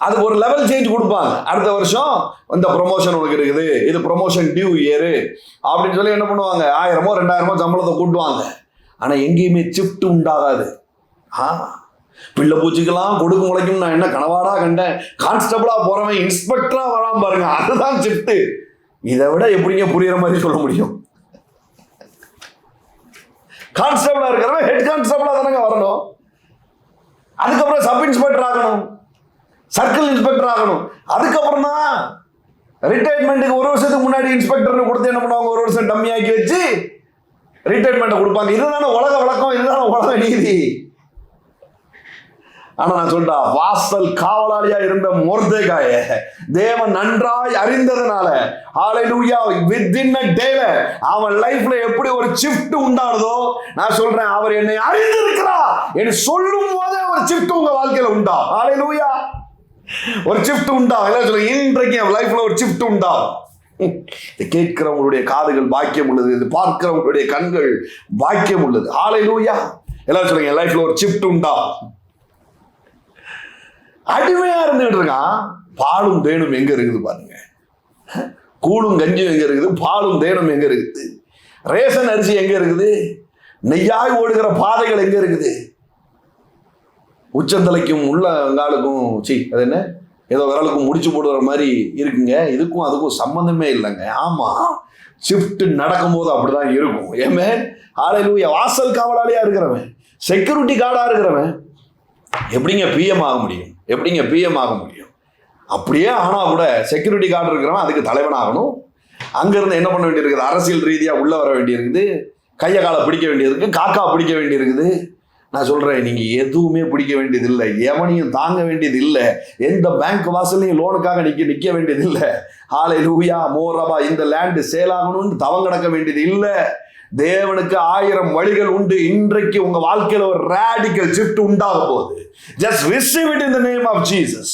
அதுக்கு ஒரு லெவல் சேஞ்ச் கொடுப்பாங்க. அடுத்த வருஷம் இந்த ப்ரொமோஷன் உனக்கு இருக்குது, இது ப்ரொமோஷன் டியூ இயரு அப்படின்னு சொல்லி என்ன பண்ணுவாங்க, 1000 2000 சம்பளத்தை கூட்டுவாங்க. ஆனா எங்கேயுமே ஷிஃப்ட் உண்டாகாது. பிள்ளை பூச்சிக்கெல்லாம் கொடுக்கு முளைக்கும் நான் என்ன கனவாடா கண்டேன். கான்ஸ்டபிளா போறவன் இன்ஸ்பெக்டரா வராம பாருங்க, அதுதான் ஷிஃப்ட். இதை விட எப்படிங்க புரியுற மாதிரி சொல்ல முடியும்? கான்ஸ்டபிளா இருக்கிறவன் ஹெட் கான்ஸ்டபிளா தானங்க வரணும். அதுக்கப்புறம் சப் இன்ஸ்பெக்டர் ஆகணும், சர்க்கிள் இன்ஸ்பெக்டர் ஆகணும். அதுக்கப்புறம் தான் ரிட்டையர்மெண்ட்டுக்கு 1 வருஷத்துக்கு முன்னாடி இன்ஸ்பெக்டர் கொடுத்து என்ன பண்ணுவாங்க, 1 வருஷம் டம்மி ஆக்கி வச்சு ரிட்டையர்மெண்ட் கொடுப்பாங்க. இதுதானே உலக வழக்கம், இதுதானே உலக நீதி. ஆனா நான் சொல்றா, வாசல் காவலாளியா இருந்த மொர்தெகாய தேவன் நன்றாய் அறிந்ததுனால ஹல்லேலூயா within a day அவன் லைஃப்ல எப்படி ஒரு ஷிஃப்ட் உண்டானதோ, நான் சொல்றேன் அவர் என்னை அறிந்திருக்கிறார் என்று சொல்லும் போதே ஒரு ஷிஃப்ட் உங்க வாழ்க்கையில உண்டா. ஹல்லேலூயா, ஒரு ஷிஃப்ட் உண்டா. எல்லாம் சொல்லுங்க, இன்றைக்கு என் லைஃப்ல ஒரு ஷிஃப்ட் உண்டா. இதை கேட்கிறவங்களுடைய காதுகள் பாக்கியம் உள்ளது, இது பார்க்கிறவங்களுடைய கண்கள் பாக்கியம் உள்ளது. ஹல்லேலூயா. எல்லாம் சொல்லுங்க, என் லைஃப்ல ஒரு ஷிஃப்ட் உண்டா. அடிமையா இருந்துட்டு இருக்கான். பாலும் தேனும் எங்க இருக்குது பாருங்க. கூழும் கஞ்சியும் எங்க இருக்குது, பாலும் தேனும் எங்க இருக்குது, ரேஷன் அரிசி எங்க இருக்குது, நெய்யாய் ஓடுகிற பாதைகள் எங்க இருக்குது. உச்சந்தலைக்கும் உள்ளங்காலுக்கும் அது என்ன ஏதோ விரலுக்கும் முடிச்சு போடுற மாதிரி இருக்குங்க. இதுக்கும் அதுக்கும் சம்பந்தமே இல்லைங்க. ஆமா, ஷிஃப்ட் நடக்கும்போது அப்படிதான் இருக்கும். ஏமே ஹல்லேலூயா. வாசல் காவலாளியா இருக்கிறவன், செக்யூரிட்டி கார்டா இருக்கிறவன் எப்படிங்க பிஎம் ஆக முடியும்? எப்படிங்க பிஎம் ஆக முடியும்? அப்படியே ஆனா கூட செக்யூரிட்டி கார்டு இருக்கிறவன் அதுக்கு தலைவனாகணும். அங்கிருந்து என்ன பண்ண வேண்டியிருக்குது, அரசியல் ரீதியா உள்ள வர வேண்டியிருக்குது, கையை காலை பிடிக்க வேண்டியிருக்கு, காக்கா பிடிக்க வேண்டியிருக்குது. நான் சொல்றேன், நீங்க எதுவுமே பிடிக்க வேண்டியது இல்லை, எவனையும் தாங்க வேண்டியது இல்லை, எந்த பேங்க் வாசலையும் லோனுக்காக நிக்க வேண்டியது இல்லை. ஹல்லேலூயா. மோரபா, இந்த லேண்ட் சேல் ஆகணும்னு தவம் கிடக்க வேண்டியது இல்லை. தேவனுக்கு 1000 வழிகள் உண்டு. இன்றைக்கு உங்க வாழ்க்கையில ஒரு ராடிக்கல் ஷிஃப்ட் உண்டாக போகுது. Just receive it in the name of Jesus.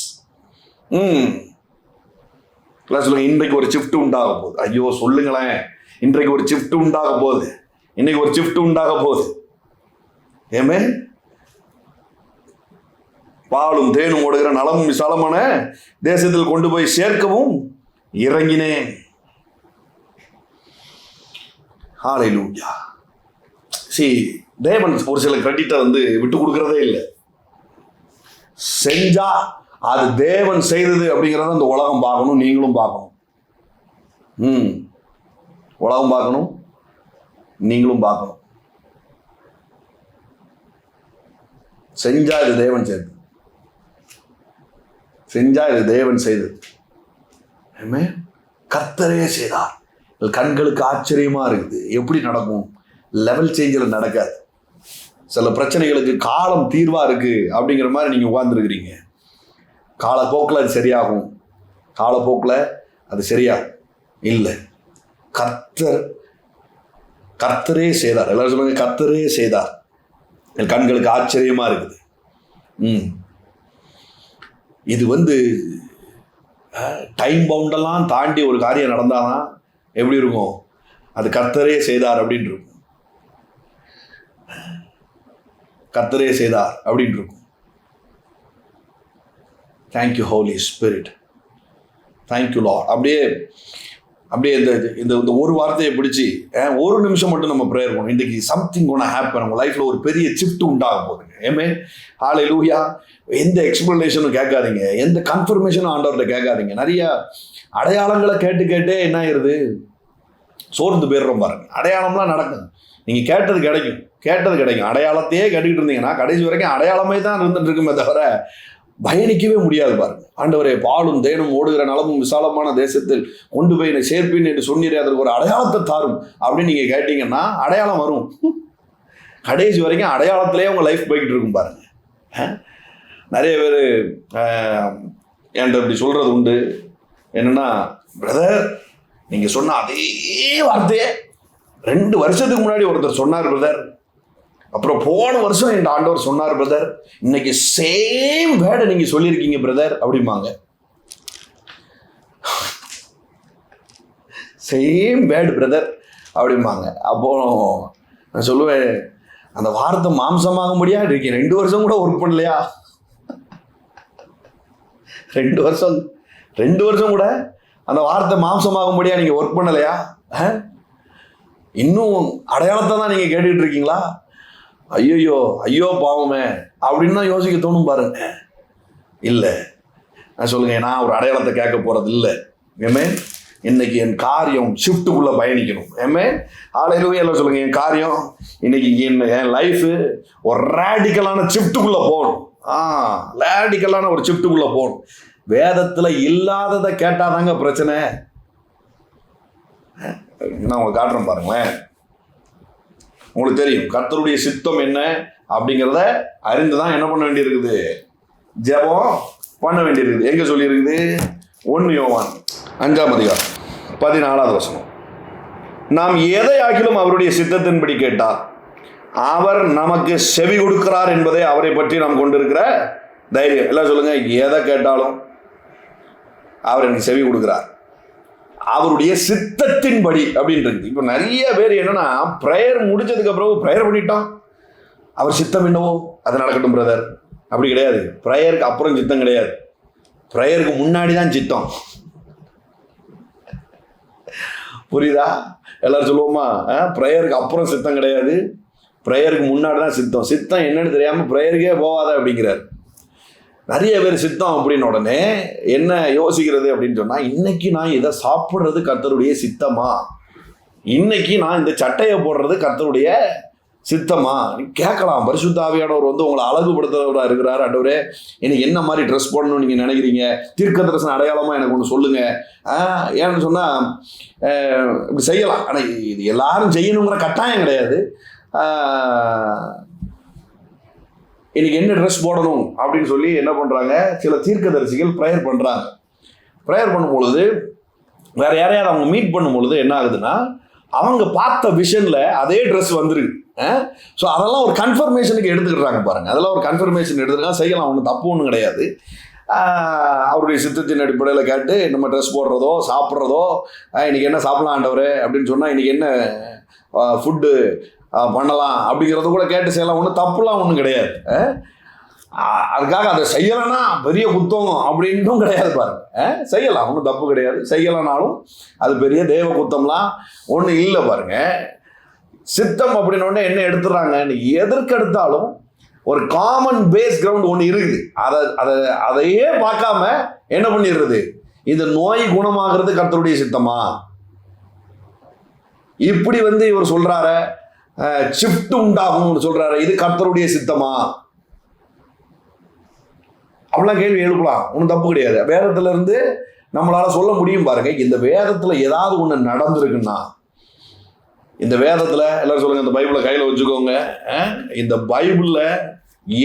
சொல்லுங்க, இன்றைக்கு ஒரு ஷிஃப்ட் உண்டாக போகுது. ஐயோ சொல்லுங்களேன், இன்றைக்கு ஒரு ஷிஃப்ட் உண்டாக போகுது. இன்னைக்கு ஒரு ஷிஃப்ட் உண்டாக போகுது. ஏமே, பாலும் தேனும் ஓடுகிற நலமும் விசாலமான தேசத்தில் கொண்டு போய் சேர்க்கவும் இறங்கினேன். ஹல்லேலூயா. தேவன் ஒரு சில கிரெடிட்டை விட்டு கொடுக்கறதே இல்லை. செஞ்சா அது தேவன் செய்தது அப்படிங்கிறத இந்த உலகம் பார்க்கணும், நீங்களும் பார்க்கணும். உலகம் பார்க்கணும், நீங்களும் பார்க்கணும். செஞ்சா இது தேவன் செய்தது, செஞ்சா இது தேவன் செய்தது. கர்த்தரே செய்தார். கண்களுக்கு ஆச்சரியமா இருக்குது. எப்படி நடக்கும்? லெவல் சேஞ்சில் நடக்காது. சில பிரச்சனைகளுக்கு காலம் தீர்வா இருக்கு அப்படிங்கிற மாதிரி நீங்க உட்கார்ந்துருக்கிறீங்க. காலப்போக்கில் அது சரியாகும், காலப்போக்கில் அது சரியா இல்லை. கர்த்தரே செய்தார். எல்லாரும் சொல்லுங்க, கர்த்தரே செய்தார். என் கண்களுக்கு ஆச்சரியமா இருக்குது. இது டைம் பவுண்டெல்லாம் தாண்டி ஒரு காரியம் நடந்தாதான் எப்படி இருக்கும்? அது கர்த்தரே செய்தார் அப்படின்னு இருக்கும். கர்த்தரே செய்தார் அப்படின்னு இருக்கும். Thank you Holi spirit, thank you Lord. அப்படியே இந்த ஒரு வார்த்தையை பிடிச்சி ஒரு நிமிஷம் மட்டும் நம்ம ப்ரேயர் பண்ணுவோம். இன்றைக்கி சம்திங் ஒன்று ஹேப்பன், உங்கள் லைஃப்பில் ஒரு பெரிய ஷிஃப்ட் உண்டாக போகுதுங்க. ஏமே ஹல்லேலூயா. எந்த எக்ஸ்பிளனேஷனும் கேட்காதீங்க, எந்த கன்ஃபர்மேஷனும் ஆண்டவர்கிட்ட கேட்காதீங்க. நிறைய அடையாளங்களை கேட்டே என்ன ஆயிடுது, சோர்ந்து போயிடுறோம் பாருங்க. அடையாளம்லாம் நடக்கும், நீங்கள் கேட்டது கிடைக்கும். அடையாளத்தையே கேட்டுக்கிட்டு இருந்தீங்கன்னா கடைசி வரைக்கும் அடையாளமே தான் இருந்துட்டு இருக்குமே தவிர பயணிக்கவே முடியாது பாருங்க. ஆண்டவரே, பாலும் தேனும் ஓடுகிற நலமும் விசாலமான தேசத்தில் கொண்டு போய் சேர்ப்பின் என்று சொன்னீரே, அதற்கு ஒரு அடையாளத்தை தாரும் அப்படின்னு நீங்க கேட்டீங்கன்னா அடையாளம் வரும். கடைசி வரைக்கும் அடையாளத்திலே உங்க லைஃப் போய்கிட்டு இருக்கும் பாருங்க. நிறைய பேர் என்கிட்ட இப்படி சொல்றது உண்டு. என்னன்னா, பிரதர் நீங்க சொன்ன அதே வார்த்தையே 2 வருஷத்துக்கு முன்னாடி ஒருத்தர் சொன்னார் பிரதர், அப்புறம் போன வருஷம் என் ஆண்டவர் சொன்னார் பிரதர், இன்னைக்கு சேம் வேர்டை நீங்க சொல்லியிருக்கீங்க பிரதர் அப்படிம்பாங்க. சேம் வேர்டு பிரதர் அப்படிம்பாங்க. அப்போ நான் சொல்லுவேன், அந்த வார்த்தை மாம்சமாக முடியாது இருக்கேன். 2 வருஷம் கூட ஒர்க் பண்ணலையா? 2 வருஷம் கூட அந்த வார்த்தை மாம்சமாக முடியா நீங்க ஒர்க் பண்ணலையா? இன்னும் அடையாளத்தை தான் நீங்க கேட்டுக்கிட்டு இருக்கீங்களா? ஐயோ பாவமே அப்படின்னு தான் யோசிக்க தோணும் பாருங்க. இல்லை, நான் சொல்லுங்க, நான் ஒரு அடையாளத்தை கேட்க போறது இல்லை. ஏமே இன்னைக்கு என் காரியம் ஷிஃப்ட்டுக்குள்ள பயணிக்கணும். ஏமே ஹல்லேலூயா எல்லாம் சொல்லுங்க. என் காரியம் இன்னைக்கு என் லைஃப் ஒரு ரேடிக்கலான ஷிஃப்ட்டுக்குள்ள போகணும். ரேடிக்கலான ஒரு ஷிஃப்ட்டுக்குள்ள போகணும். வேதத்துல இல்லாததை கேட்டாதாங்க பிரச்சனை. நான் உங்களுக்கு காட்டுறேன் பாருங்களேன். உங்களுக்கு தெரியும் கர்த்தருடைய சித்தம் என்ன அப்படிங்கிறத அறிந்துதான் என்ன பண்ண வேண்டியிருக்குது, ஜெபம் பண்ண வேண்டியிருக்குது. எங்க சொல்லி இருக்குது? 1 யோவான் 5:14 நாம் எதை ஆகிலும் அவருடைய சித்தத்தின்படி கேட்டால் அவர் நமக்கு செவி கொடுக்கிறார் என்பதை அவரை பற்றி நாம் கொண்டிருக்கிற தைரியம். எல்லாம் சொல்லுங்க, எதை கேட்டாலும் அவர் எனக்கு செவி கொடுக்கிறார் அவருடைய சித்தத்தின்படி அப்படின்றது. இப்ப நிறைய பேர் என்னன்னா, பிரேயர் முடிச்சதுக்கு அப்புறம் பிரேயர் பண்ணிட்டோம், அவர் சித்தம் என்னவோ அது நடக்கட்டும் பிரதர். அப்படி கிடையாது. பிரேயருக்கு அப்புறம் சித்தம் கிடையாது, பிரேயருக்கு முன்னாடி தான் சித்தம். புரியுதா? எல்லாரும் சொல்லுவோமா, பிரேயருக்கு அப்புறம் சித்தம் கிடையாது, பிரேயருக்கு முன்னாடி தான் சித்தம். சித்தம் என்னன்னு தெரியாம பிரேயருக்கே போகாத அப்படிங்கிறார். நிறைய பேர் சித்தம் அப்படின்னு உடனே என்ன யோசிக்கிறது அப்படின்னு சொன்னா, இன்னைக்கு நான் இதை சாப்பிட்றது கர்த்தருடைய சித்தமா, இன்னைக்கு நான் இந்த சட்டையை போடுறது கர்த்தருடைய சித்தமா? நீ கேட்கலாம். பரிசுத்த ஆவியானவர் வந்து உங்களை அழகுபடுத்துறவராக இருக்கிறார். ஆண்டவரே எனக்கு என்ன மாதிரி ட்ரெஸ் போடணும்னு நீங்க நினைக்கிறீங்க, தீர்க்க தரிசன அடையாளமா எனக்கு ஒன்று சொல்லுங்க. ஏன்னு சொன்னா இப்படி செய்யலாம். ஆனா இது எல்லாரும் செய்யணுங்கிற கட்டாயம் கிடையாது. இன்னைக்கு என்ன ட்ரெஸ் போடணும் அப்படின்னு சொல்லி என்ன பண்றாங்க, சில தீர்க்கதரிசிகள் ப்ரேயர் பண்றாங்க. ப்ரேயர் பண்ணும் பொழுது வேற யாரையாவது அவங்க மீட் பண்ணும் பொழுது என்ன ஆகுதுன்னா, அவங்க பார்த்த விஷன்ல அதே ட்ரெஸ் வந்துருக்கு. ஸோ அதெல்லாம் ஒரு கன்ஃபர்மேஷனுக்கு எடுத்துக்கிறாங்க பாருங்க. அதெல்லாம் ஒரு கன்ஃபர்மேஷன் எடுத்துருக்காங்க. செய்யலாம், ஒன்றும் தப்பு ஒன்றும் கிடையாது. அவருடைய சித்தத்தின் அடிப்படையில் கேட்டு நம்ம ட்ரெஸ் போடுறதோ சாப்பிட்றதோ, இன்னைக்கு என்ன சாப்பிடலாம் ஆண்டவரே அப்படின்னு சொன்னால், இன்னைக்கு என்ன ஃபுட்டு பண்ணலாம் அப்படிங்கிறத கூட கேட்டு செய்யலாம். ஒன்றும் தப்புலாம் ஒன்றும் கிடையாது. அதுக்காக அதை செய்யலைன்னா பெரிய குத்தம் அப்படின்னும் கிடையாது பாருங்க. செய்யலாம், ஒன்றும் தப்பு கிடையாது. செய்யலைனாலும் அது பெரிய தேவ குத்தம்லாம் ஒன்றும் இல்லை பாருங்க. சித்தம் அப்படின்னு என்ன எடுத்துடுறாங்க, எதற்கெடுத்தாலும் ஒரு காமன் பேஸ் கிரவுண்ட் ஒன்று இருக்குது. அதையே பார்க்காம என்ன பண்ணிடுறது, இந்த நோய் குணமாகிறது கர்த்தருடைய சித்தமா, இப்படி வந்து இவர் சொல்றாரு ஷிஃப்ட் உண்டாகும் சொல்றாரு, இது கர்த்தருடைய சித்தமா? அப்படிலாம் கேள்வி எழுப்பலாம், ஒன்றும் தப்பு கிடையாது. வேதத்துல இருந்து நம்மளால சொல்ல முடியும் பாருங்க. இந்த வேதத்துல ஏதாவது ஒண்ணு நடந்திருக்குன்னா, இந்த வேதத்துல எல்லாரும் சொல்லுங்க, இந்த பைபிளை கையில வச்சுக்கோங்க, இந்த பைபிள்ல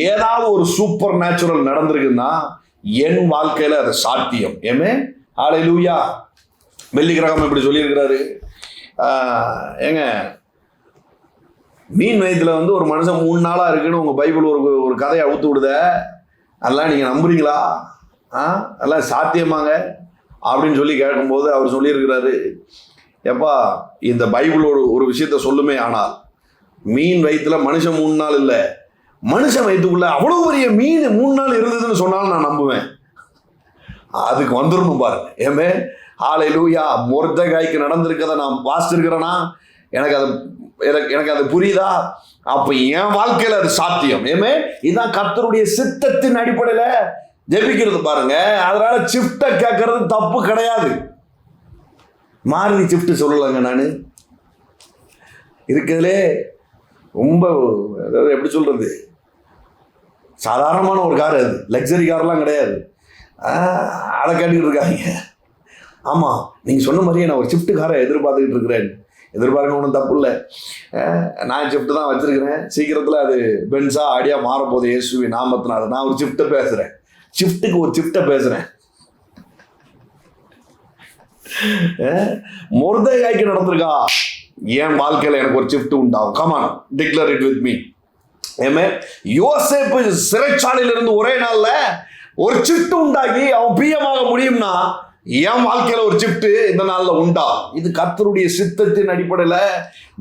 ஏதாவது ஒரு சூப்பர் நேச்சுரல் நடந்திருக்குன்னா என் வாழ்க்கையில அது சாத்தியம். ஏமே ஹல்லேலூயா. வெள்ளி கிரகம் இப்படி சொல்லியிருக்கிறாரு. ஏங்க, மீன் வயிற்றுல வந்து ஒரு மனுஷன் 3 நாளா இருக்குன்னு உங்க பைபிள் ஒரு கதையை அவுத்து விடுத, அதெல்லாம் நீங்க நம்புறீங்களா? அதெல்லாம் சாத்தியமாங்க அப்படின்னு சொல்லி கேட்கும்போது அவர் சொல்லியிருக்கிறாரு, எப்பா இந்த பைபிள் ஒரு விஷயத்த சொல்லுமே, ஆனால் மீன் வயிற்றுல மனுஷன் 3 நாள் இல்லை, மனுஷன் வயிற்றுக்குள்ள அவ்வளவு பெரிய மீன் 3 நாள் இருந்ததுன்னு சொன்னாலும் நான் நம்புவேன். அதுக்கு வந்துடணும் பாருங்க. ஏமே ஹல்லேலூயா. மொர்தெகாய்க்கு நடந்திருக்கதை நான் வாசிச்சிருக்கிறேன்னா எனக்கு அது புரியுதா? அப்ப என் வாழ்க்கையில அது சாத்தியம். ஏமே இதுதான் கர்த்தருடைய சித்தத்தின் அடிப்படையில ஜெபிக்கிறது பாருங்க. அதனால ஷிஃப்ட கேட்கறது தப்பு கிடையாது. மாருதி ஷிஃப்ட் சொல்லலைங்க. நான் இருக்கிறதுலே ரொம்ப, அதாவது எப்படி சொல்றது, சாதாரணமான ஒரு கார், அது லக்ஸரி கார்லாம் கிடையாது. அதை கேட்டுக்கிட்டு இருக்காங்க. ஆமா, நீங்க சொன்ன மாதிரியே நான் ஒரு ஷிஃப்ட் காரை எதிர்பார்த்துக்கிட்டு இருக்கிறேன். எதிர்பார்க்க ஒன்றும் தப்பு இல்லை. நான் ஷிஃப்ட் தான் வச்சிருக்கிறேன். சீக்கிரத்தில் அது பென்ஸா ஆடியா மாறப்போகுது இயேசுவி நாமத்தினால. நான் ஒரு ஷிஃப்ட்டை பேசுறேன், ஷிஃப்ட்டுக்கு ஒரு ஷிஃப்ட்டை பேசுறேன். மொர்தெகாய்க்கு நடந்திருக்கா, என் வாழ்க்கையில எனக்கு ஒரு ஷிஃப்ட் உண்டாகும். Come on, declare it with me. ஏமே யோசேப்பு சிறைச்சாலையிலிருந்து ஒரே நாள்ல ஒரு ஷிஃப்ட் உண்டாகி அவன் பிரியமாக முடியும்னா, என் வாழ்க்கையில ஒரு ஷிஃப்ட் இந்த நாள்ல உண்டா? இது கர்த்தருடைய சித்தத்தின் அடிப்படையில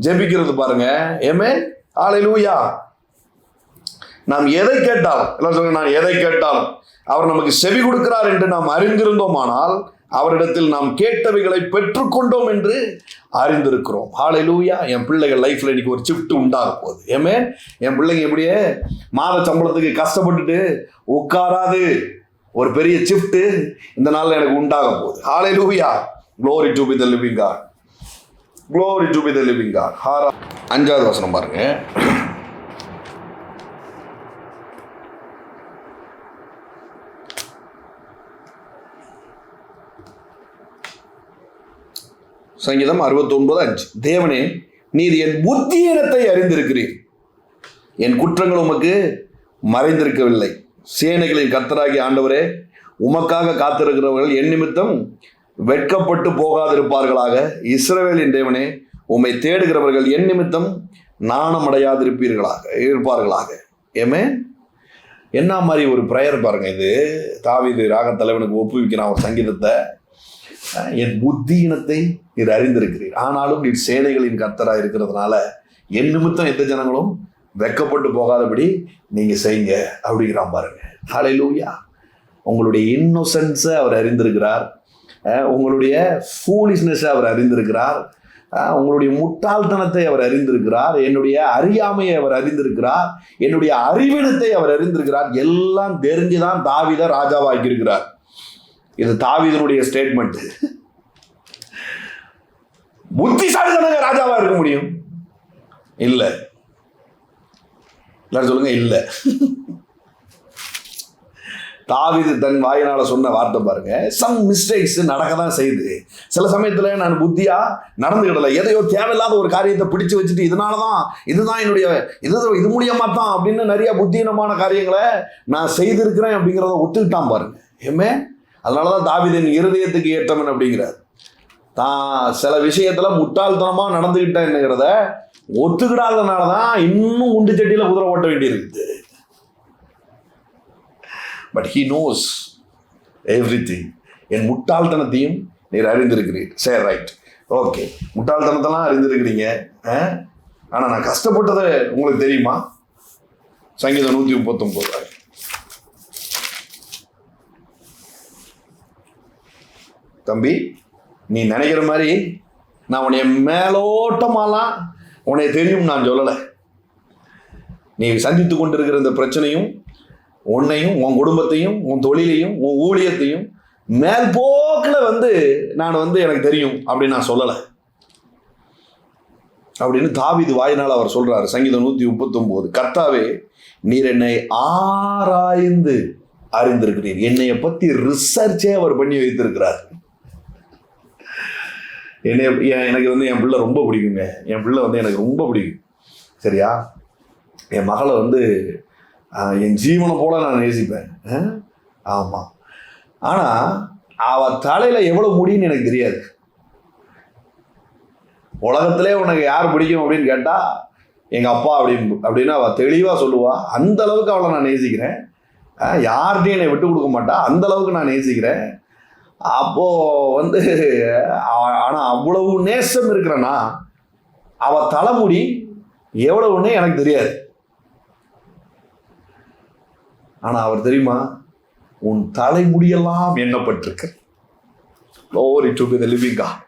ஜெபிக்கிறது பாருங்க. ஏமே ஹல்லேலூயா. நாம் எதை கேட்டாலும், எல்லாம் சொல்லுங்க, நான் எதை கேட்டாலும் அவர் நமக்கு செவி கொடுக்கிறார் என்று நாம் அறிந்திருந்தோமானால் அவரிடத்தில் நாம் கேட்டவைகளை பெற்றுக்கொண்டோம் என்று அறிந்திருக்கிறோம். ஹல்லேலூயா. என் பிள்ளைகள் லைஃப்ல இன்னைக்கு ஒரு ஷிஃப்ட் உண்டாக போகுது. ஆமென். என் பிள்ளைங்க எப்படியே மாத சம்பளத்துக்கு கஷ்டப்பட்டுட்டு உட்காராது, ஒரு பெரிய ஷிஃப்ட் இந்த நாள்ல எனக்கு உண்டாக போகுது. ஹல்லேலூயா. Glory to be the living God. Glory to be the living God. 5வது வசனம் பாருங்க. சங்கீதம் 69:5. தேவனே, நீர் என் புத்தியீனத்தை அறிந்திருக்கிறீர், என் குற்றங்கள் உமக்கு மறைந்திருக்கவில்லை. சேனைகளின் கர்த்தராகிய ஆண்டவரே, உமக்காக காத்திருக்கிறவர்கள் என் நிமித்தம் வெட்கப்பட்டு போகாதிருப்பார்களாக. இஸ்ரவேலின் தேவனே, உம்மை தேடுகிறவர்கள் என் நிமித்தம் நாணம் இருப்பார்களாக. ஏமே, என்ன மாதிரி ஒரு ப்ரேயர் பாருங்க. இது தாவீது ராகத்தலைவனுக்கு ஒப்புவிக்கிறான் ஒரு சங்கீதத்தை. என் புத்தியினத்தை நீர் அறிந்திருக்கிறீர், ஆனாலும் நீர் சேனைகளின் கர்த்தராக இருக்கிறதுனால என் நிமித்தம் எந்த ஜனங்களும் வெட்கப்பட்டு போகாதபடி நீங்க செய்யுங்க அப்படிங்கிறான் பாருங்க. ஹல்லேலூயா. உங்களுடைய இன்னோசன்ஸை அவர் அறிந்திருக்கிறார், உங்களுடைய ஃபூலிஷ்னஸை அவர் அறிந்திருக்கிறார், உங்களுடைய முட்டாள்தனத்தை அவர் அறிந்திருக்கிறார், என்னுடைய அறியாமையை அவர் அறிந்திருக்கிறார், என்னுடைய அறிவினத்தை அவர் அறிந்திருக்கிறார். எல்லாம் தெரிஞ்சுதான் தாவீதை ராஜாவாக்கி இருக்கிறார். இது தாவீதனுடைய ஸ்டேட்மெண்ட். புத்திசாலி தானங்க ராஜாவா இருக்க முடியும்? இல்ல. எல்லாரும் சொல்லுங்க, இல்ல. தாவீது தன் வாயினால சொன்ன வார்த்தை பாருங்க. சம் மிஸ்டேக்ஸ் நடக்க தான் செய்யுது. சில சமயத்துல நான் புத்தியா நடந்துக்கிடல, எதையோ தேவையில்லாத ஒரு காரியத்தை பிடிச்சு வச்சுட்டு இதனாலதான் இதுதான் என்னுடைய இது மூலியமா தான் அப்படின்னு நிறைய புத்தீனமான காரியங்களை நான் செய்திருக்கிறேன் அப்படிங்கிறத ஒத்துக்கிட்டான் பாருங்க. ஏமே, அதனாலதான் தாவீதின் இருதயத்துக்கு ஏற்றவன் அப்படிங்கிறார். தான் சில விஷயத்துல முட்டாள்தனமா நடந்துகிட்டேன்னுங்கிறத ஒத்துக்கிடாதனாலதான் இன்னும் உண்டு சட்டியில குதிரை ஓட்ட வேண்டியிருக்குது. But he knows everything. என் முட்டாள்தனத்தையும் நீர் அறிந்திருக்கிறீர். சரி, ரைட், ஓகே. முட்டாள்தனத்தெல்லாம் அறிந்திருக்கிறீங்க, ஆனா நான் கஷ்டப்பட்டதை உங்களுக்கு தெரியுமா? சங்கீதம் 139. தம்பி, நீ நினைக்கிற மாதிரி நான் உன்னைய மேலோட்டமாலாம் உன்னைய தெரியும் நான் சொல்லலை. நீ சந்தித்து கொண்டிருக்கிற இந்த பிரச்சனையும் உன்னையும் உன் குடும்பத்தையும் உன் தொழிலையும் உன் ஊழியத்தையும் மேல் போக்கில் நான் எனக்கு தெரியும் அப்படின்னு நான் சொல்லலை அப்படின்னு தாவீது வாயினால் அவர் சொல்றாரு. சங்கீதம் 139. கர்த்தாவே, நீர் என்னை ஆராய்ந்து அறிந்திருக்கிறீர். என்னைய பத்தி ரிசர்ச்சே அவர் பண்ணி வைத்திருக்கிறார். எனக்கு என் பிள்ளை ரொம்ப பிடிக்குங்க. என் பிள்ளை எனக்கு ரொம்ப பிடிக்கும். சரியா? என் மகளை என் ஜீவனை போல நான் நேசிப்பேன். ஆமா. ஆனா அவ தலையில எவ்வளவு முடியும்னு எனக்கு தெரியாது. உலகத்திலே உனக்கு யார் பிடிக்கும் அப்படின்னு கேட்டா எங்க அப்பா அப்படின்னு அவ தெளிவா சொல்லுவா. அந்த அளவுக்கு அவளை நான் நேசிக்கிறேன். யார்கிட்டையும் என்னை விட்டு கொடுக்க மாட்டா. அந்த அளவுக்கு நான் நேசிக்கிறேன். அப்போ ஆனா அவ்வளவு நேசம் இருக்கிறனா அவ தலைமுடி எவ்வளவுன்னு எனக்கு தெரியாது. ஆனா அவர் தெரியுமா, உன் தலைமுடியெல்லாம் எண்ணப்பட்டிருக்கு. Glory to be the living God.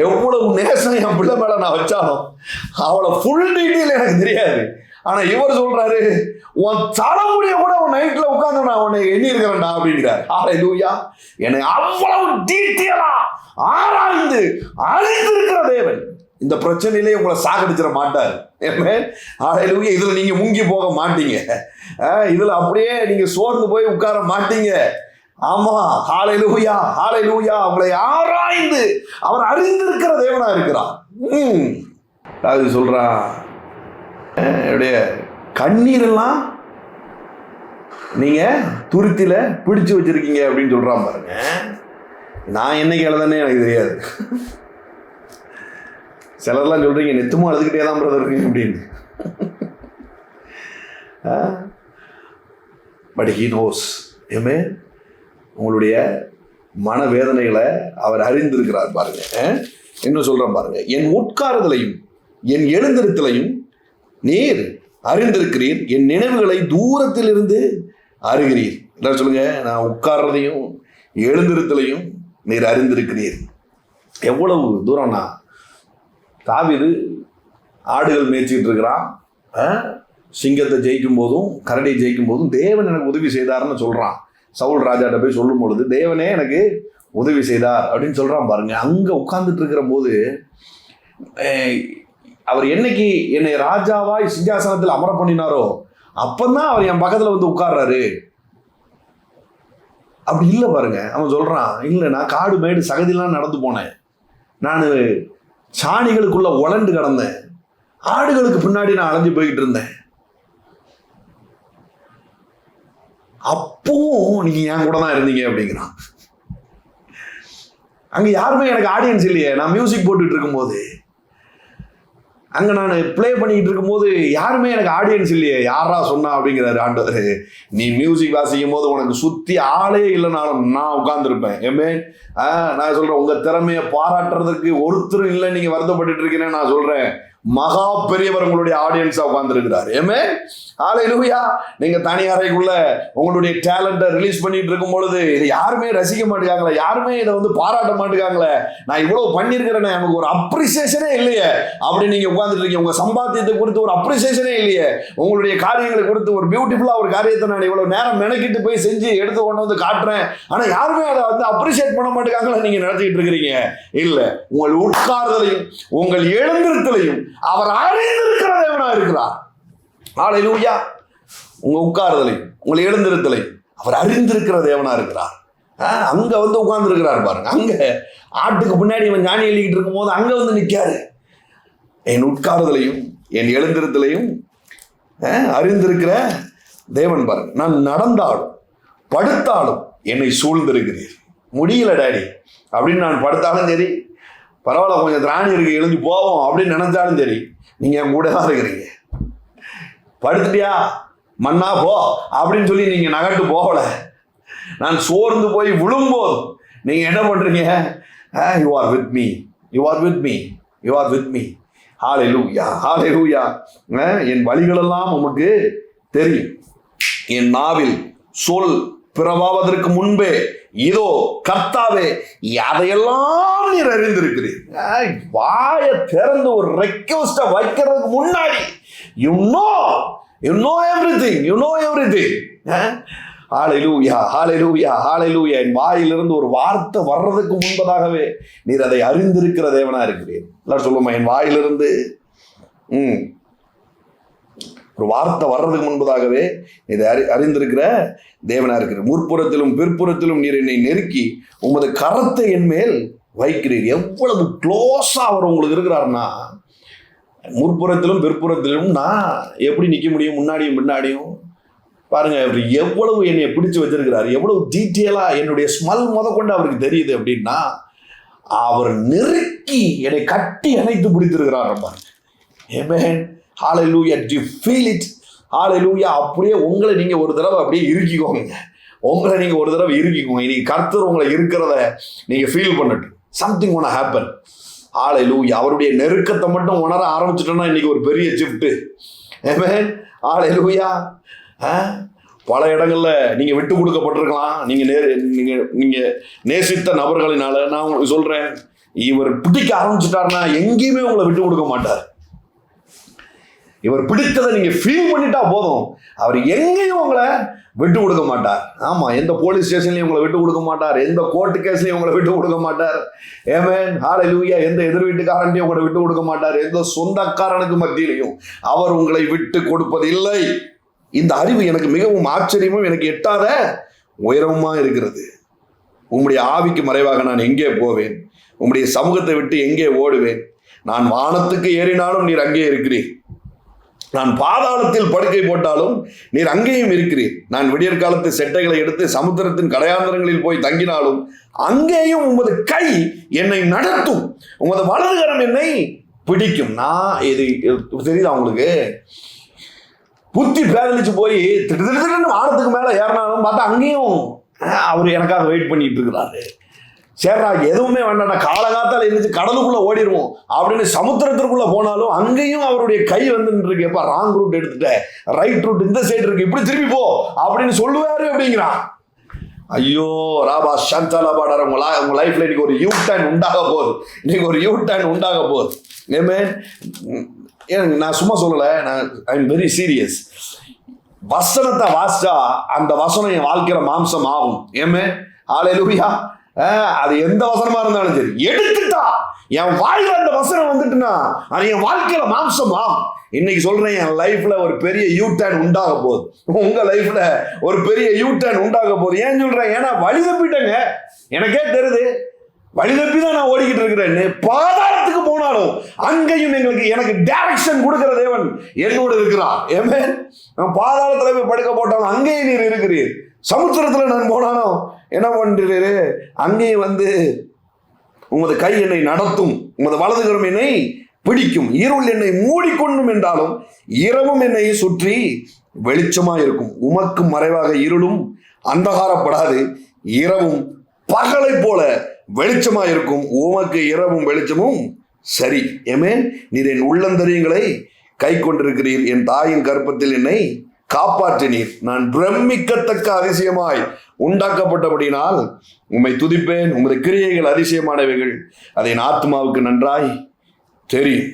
எவ்வளவு நேசம் என் பிள்ளை மேல நான் வச்சாலும் அவளை ஃபுல் டீட்டெயில் எனக்கு தெரியாது. ஆனா இவர் சொல்றாரு, உன் தலைமுடிய கூட உன் நைட்ல உட்கார்ந்து நான் உன்னை எண்ணி இருக்கிறேன்டா அப்படிங்கிறார். ஹல்லேலூயா. என்னை அவ்வளவு டீட்டெயிலா ஆராய்ந்து அறிந்திருக்கிற தேவன் இந்த பிரச்சனையிலே உங்களை சாகடிச்சிட மாட்டார். ஹல்லேலூயா. இதுல நீங்க முங்கி போக மாட்டீங்க. இதுல அப்படியே நீங்க சோர்ந்து போய் உட்கார மாட்டீங்க. ஆமா. ஹல்லேலூயா, ஹல்லேலூயா. உங்களை ஆராய்ந்து அவர் அறிந்திருக்கிற தேவனா இருக்கிறார். அது சொல்றான், என்னுடைய கண்ணீரெல்லாம் நீங்க துருத்தில பிடிச்சு வச்சிருக்கீங்க அப்படின்னு சொல்றான் பாருங்க. நான் என்னைக்கு எழுதுனே எனக்கு தெரியாது. சிலர்லாம் சொல்றீங்க நெத்துமா அழுதுகிட்டே தான் பிரதர் இருக்கு அப்படின்னு. But he knows. ஏமே, உங்களுடைய மனவேதனைகளை அவர் அறிந்திருக்கிறார் பாருங்க. இன்னும் சொல்றேன் பாருங்க, என் உட்காருதலையும் என் எழுந்திருத்தலையும் நீர் அறிந்திருக்கிறீர், என் நினைவுகளை தூரத்தில் இருந்து அறிகிறீர். எல்லாரும் சொல்லுங்க, நான் உட்கார்றதையும் எழுந்திருத்தலையும் நீர் அறிந்திருக்கிறீர். எவ்வளவு தூரம்னா, தாவீது ஆடுகள் மேய்ச்சிட்டு இருக்கிறான். சிங்கத்தை ஜெயிக்கும் போதும் கரடியை ஜெயிக்கும் போதும் தேவன் எனக்கு உதவி செய்தார்னு சொல்றான். சவுல் ராஜாட்ட போய் சொல்லும் பொழுது தேவனே எனக்கு உதவி செய்தார் அப்படின்னு சொல்றான். பாருங்க, அங்க உட்கார்ந்துட்டு இருக்கிற போது அவர் என்னைக்கு என்னை ராஜாவாய் சிங்காசனத்தில் அமர பண்ணினாரோ அப்பந்தான் அவர் என் பக்கத்துல வந்து உட்கார்றாரு. அப்படி இல்லை பாருங்க. அவன் சொல்றான், இல்லை நான் காடு மேடு சகதியெல்லாம் நடந்து போனேன், நான் சாணிகளுக்குள்ள உழண்டு கிடந்தேன், ஆடுகளுக்கு பின்னாடி நான் அலைஞ்சு போய்கிட்டு இருந்தேன், அப்பவும் நீங்க என் கூட தான் இருந்தீங்க அப்படிங்கிறான். அங்க யாருமே எனக்கு ஆடியன்ஸ் இல்லையே. நான் மியூசிக் போட்டுட்டு இருக்கும்போது, அங்க நான் பிளே பண்ணிக்கிட்டு இருக்கும்போது யாருமே எனக்கு ஆடியன்ஸ் இல்லையே. யாரா சொன்னா அப்படிங்கிறாரு ஆண்டவர். நீ மியூசிக் வாசிக்கும் போது உனக்கு சுத்தி ஆளே இல்லைனாலும் நான் உட்கார்ந்துருப்பேன். ஏமே நான் சொல்றேன், உங்க திறமையை பாராட்டுறதுக்கு ஒருத்தரும் இல்லை, நீங்க வருத்தப்பட்டு இருக்கீங்கன்னு நான் சொல்றேன். மகா பெரியவர் உங்களுடைய ஆடியன்ஸா உட்கார்ந்துருக்கிறார். ஏமே ஹல்லேலூயா. நீங்க தனி அறைக்குள்ள உங்களுடைய டேலண்ட்டை ரிலீஸ் பண்ணிட்டு இருக்கும் பொழுது இதை யாருமே ரசிக்க மாட்டேங்காங்களே, யாருமே இதை வந்து பாராட்ட மாட்டேங்காங்களே, நான் இவ்வளவு பண்ணியிருக்கிறேன்னு எனக்கு ஒரு அப்ரிசியேஷனே இல்லையே அப்படின்னு நீங்க உட்கார்ந்துட்டு இருக்கீங்க. உங்க சம்பாத்தியத்தை குறித்து ஒரு அப்ரிசியேஷனே இல்லையே, உங்களுடைய காரியங்களை குறித்து ஒரு பியூட்டிஃபுல்லா ஒரு காரியத்தை நான் இவ்வளவு நேரம் மெனக்கிட்டு போய் செஞ்சு எடுத்து கொண்டு வந்து காட்டுறேன், ஆனா யாருமே அதை வந்து அப்ரிசியேட் பண்ண மாட்டேங்காங்களே நீங்க நினைச்சிட்டு இருக்கிறீங்க. இல்ல, உங்கள் உட்கார்தலையும் உங்கள் எழுந்திருத்தலையும் அவர் அறிந்திருக்கிற தேவனா இருக்கிறார். ஹல்லேலூயா. உங்க உட்கார்தலையும் உங்களை எழுந்திருத்தலையும் அவர் அறிந்திருக்கிற தேவனா இருக்கிறார். அங்க வந்து உட்கார்ந்து இருக்கிறார் பாருங்க. அங்க ஆட்டுக்கு பின்னாடி இவன் ஞானி எழுதிட்டு இருக்கும் போது அங்க வந்து நிற்காரு. என் உட்கார்தலையும் என் எழுந்திருத்தலையும் அறிந்திருக்கிற தேவன் பாருங்க. நான் நடந்தாலும் படுத்தாலும் என்னை சூழ்ந்திருக்கிறீர். முடியல டாடி அப்படின்னு நான் படுத்தாலும் சரி, பரவாயில்ல கொஞ்சம் திராணி இருக்கு எழுந்து போவோம் அப்படின்னு நினைச்சாலும் சரி, நீங்க என் கூட தான் இருக்கிறீங்க. படுத்துட்டியா மண்ணா போ அப்படின்னு சொல்லி நீங்க நகட்டு போகல. நான் சோர்ந்து போய் விழும்போது நீங்க என்ன பண்றீங்க? You are with me, you are with me, you are with me. ஹல்லேலூயா, ஹல்லேலூயா. என் வழிகளெல்லாம் உமக்கு தெரியும். என் நாவில் சொல் பிறவாவதற்கு முன்பே இதோ கர்த்தாவே அதையெல்லாம் நீர் அறிந்திருக்கிறீர். வாயை திறந்து ஒரு ரெக்வெஸ்ட வைக்கிறதுக்கு முன்னாடி you know everything. ஹல்லேலூயா, ஹல்லேலூயா, ஹல்லேலூயா. என் வாயிலிருந்து ஒரு வார்த்தை வர்றதுக்கு முன்பதாகவே நீர் அதை அறிந்திருக்கிற தேவனா இருக்கிறீர். எல்லாரும் சொல்லுமா, என் வாயிலிருந்து ஒரு வார்த்தை வர்றதுக்கு முன்பதாகவே இதை அறிந்திருக்கிற தேவனா இருக்கிற. முற்புறத்திலும் பிற்புறத்திலும் நீர் என்னை நெருக்கி உமது கரத்தை என் மேல் வைக்கிறீர். எவ்வளவு க்ளோஸா அவர் உங்களுக்கு இருக்கிறாருன்னா, முற்புறத்திலும் பிற்புறத்திலும் நான் எப்படி நிற்க முடியும், முன்னாடியும் பின்னாடியும் பாருங்க. அவர் எவ்வளவு என்னை பிடிச்சு வச்சிருக்கிறார், எவ்வளவு டீட்டெயிலா என்னுடைய ஸ்மெல் முதற்கொண்டு அவருக்கு தெரியுது அப்படின்னா, அவர் நெருக்கி என்னை கட்டி அணைத்து பிடித்திருக்கிறார் பாருங்க. ஆமென். ஹல்லேலூயா. Do you feel it? ஹல்லேலூயா. அப்படியே உங்களை நீங்க ஒரு தடவை அப்படியே இறுக்கிக்கோங்க. உங்களை நீங்க ஒரு தடவை இறுக்கிக்கோங்க. இன்னைக்கு கர்த்தர் உங்களை இருக்கிறத நீங்க ஃபீல் பண்ணட்டும். சம்திங் ஒன்று ஹேப்பன். ஹல்லேலூயா. அவருடைய நெருக்கத்தை மட்டும் உணர ஆரம்பிச்சிட்டோம்னா இன்னைக்கு ஒரு பெரிய ஷிஃப்ட். ஆமென். ஹல்லேலூயா. பல இடங்கள்ல நீங்க விட்டு கொடுக்கப்பட்டிருக்கலாம். நீங்க நேசித்த நபர்களினால. நான் உங்களுக்கு சொல்றேன், இவர் பிடிக்க ஆரம்பிச்சுட்டாருன்னா எங்கேயுமே உங்களை விட்டு கொடுக்க மாட்டார். இவர் பிடித்ததை நீங்க ஃபீல் பண்ணிட்டா போதும், அவர் எங்கேயும் உங்களை விட்டு கொடுக்க மாட்டார். ஆமா, எந்த போலீஸ் ஸ்டேஷன்லயும் உங்களை விட்டு கொடுக்க மாட்டார், எந்த கோர்ட்டு கேஸ்லயும் உங்களை விட்டு கொடுக்க மாட்டார். ஆமென். ஹல்லேலூயா. எந்த எதிர் வீட்டுக்காரன்டையும் உங்களை விட்டு கொடுக்க மாட்டார். எந்த சொந்தக்காரனுக்கு மத்தியிலையும் அவர் உங்களை விட்டு கொடுப்பதில்லை. இந்த அறிவு எனக்கு மிகவும் ஆச்சரியமும் எனக்கு எட்டாத உயரமா இருக்கிறது. உம்முடைய ஆவிக்கு மறைவாக நான் எங்கே போவேன்? உம்முடைய சமூகத்தை விட்டு எங்கே ஓடுவேன்? நான் வானத்துக்கு ஏறினாலும் நீர் அங்கே இருக்கிறீர், நான் பாதாளத்தில் படுக்கை போட்டாலும் நீர் அங்கேயும் இருக்கிறீர், நான் விடியற் காலத்து செட்டைகளை எடுத்து சமுத்திரத்தின் கடையாந்தரங்களில் போய் தங்கினாலும் அங்கேயும் உமது கை என்னை நடத்தும், உமது வலதுகரம் என்னை பிடிக்கும். நான் இது தெரியுதா உங்களுக்கு? புத்தி பேதலிச்சு போய் திடீர்னு வானத்துக்கு மேல ஏறினாலும் பார்த்தா அங்கேயும் அவர் எனக்காக வெயிட் பண்ணிட்டு இருக்கிறாரு. சேர்றா எதுவுமே வேண்டாம், காலகாத்தால இருந்துச்சு கடலுக்குள்ள ஓடிடுவோம் அப்படின்னு சமுத்திரத்திற்குள்ள போனாலும் அங்கேயும் அவருடைய கை வந்து இருக்கு. எப்ப ராங் ரூட் எடுத்துட்ட, ரைட் ரூட் இந்த சைடு இருக்கு, இப்படி திரும்பி போ அப்படின்னு சொல்லுவாரு அப்படிங்கிறான். ஐயோ ராபா சந்தாலபாடர் உங்க லைஃப்ல இன்னைக்கு ஒரு யூ டர்ன் உண்டாக போகுது. இன்னைக்கு ஒரு யூ டர்ன் உண்டாக போகுது. ஆமென். நான் சும்மா சொல்லலை, ஐ எம் வெரி சீரியஸ். வசனத்தை வாசிச்சா அந்த வசனம் என் வாழ்க்கையில மாம்சம் ஆகும். ஏமே ஹல்லேலூயா. அது எந்த வசனமா இருந்தாலும் சரி, எடுத்துட்டா என் வாயில அந்த வசனம் வந்துட்டுனா அது என் வாழ்க்கையில மாம்சம் ஆகும். இன்னைக்கு சொல்றேன், என் லைஃப்ல ஒரு பெரிய யூ டர்ன் உண்டாக போகுது. உங்க லைஃப்ல ஒரு பெரிய யூ டர்ன் உண்டாக போகுது. ஏன் சொல்றேன்? ஏன்னா வழி தப்பிட்டேங்க. எனக்கே தெரியுது, வழி தப்பி தான் நான் ஓடிக்கிட்டு இருக்கிறேன்னு. பாதாளத்துக்கு போனாலும் அங்கேயும் எனக்கு டைரக்ஷன் கொடுக்கிற தேவன் என்னோடு இருக்கிறார். ஏமே, நான் பாதாளத்துல போய் படுக்க போட்டாலும் அங்கேயும் நீர் இருக்கிறீர். சமுத்திரத்துல நான் போனாலும் என்ன பண்றீரு? அங்கேயும் உமது கை என்னை நடத்தும், உமது வலது கரம் என்னை பிடிக்கும். இருள் என்னை மூடிக்கொண்டும் என்றாலும் இரவும் என்னை சுற்றி வெளிச்சமா இருக்கும். உமக்கு மறைவாக இருளும் அந்தகாரப்படாது, இரவும் பகலை போல வெளிச்சமா இருக்கும். உமக்கு இரவும் வெளிச்சமும் சரி. ஏமே, நீர் என் உள்ளந்தரியங்களை கை கொண்டிருக்கிறீர். என் தாயின் கற்பத்தில் என்னை காப்பாற்றினீர். நான் பிரமிக்கத்தக்க அதிசயமாய் உண்டாக்கப்பட்டபடினால் உம்மை துதிப்பேன். உமது கிரியைகள் அதிசயமானவைகள், அதை என் ஆத்மாவுக்கு நன்றாய் தெரியும்.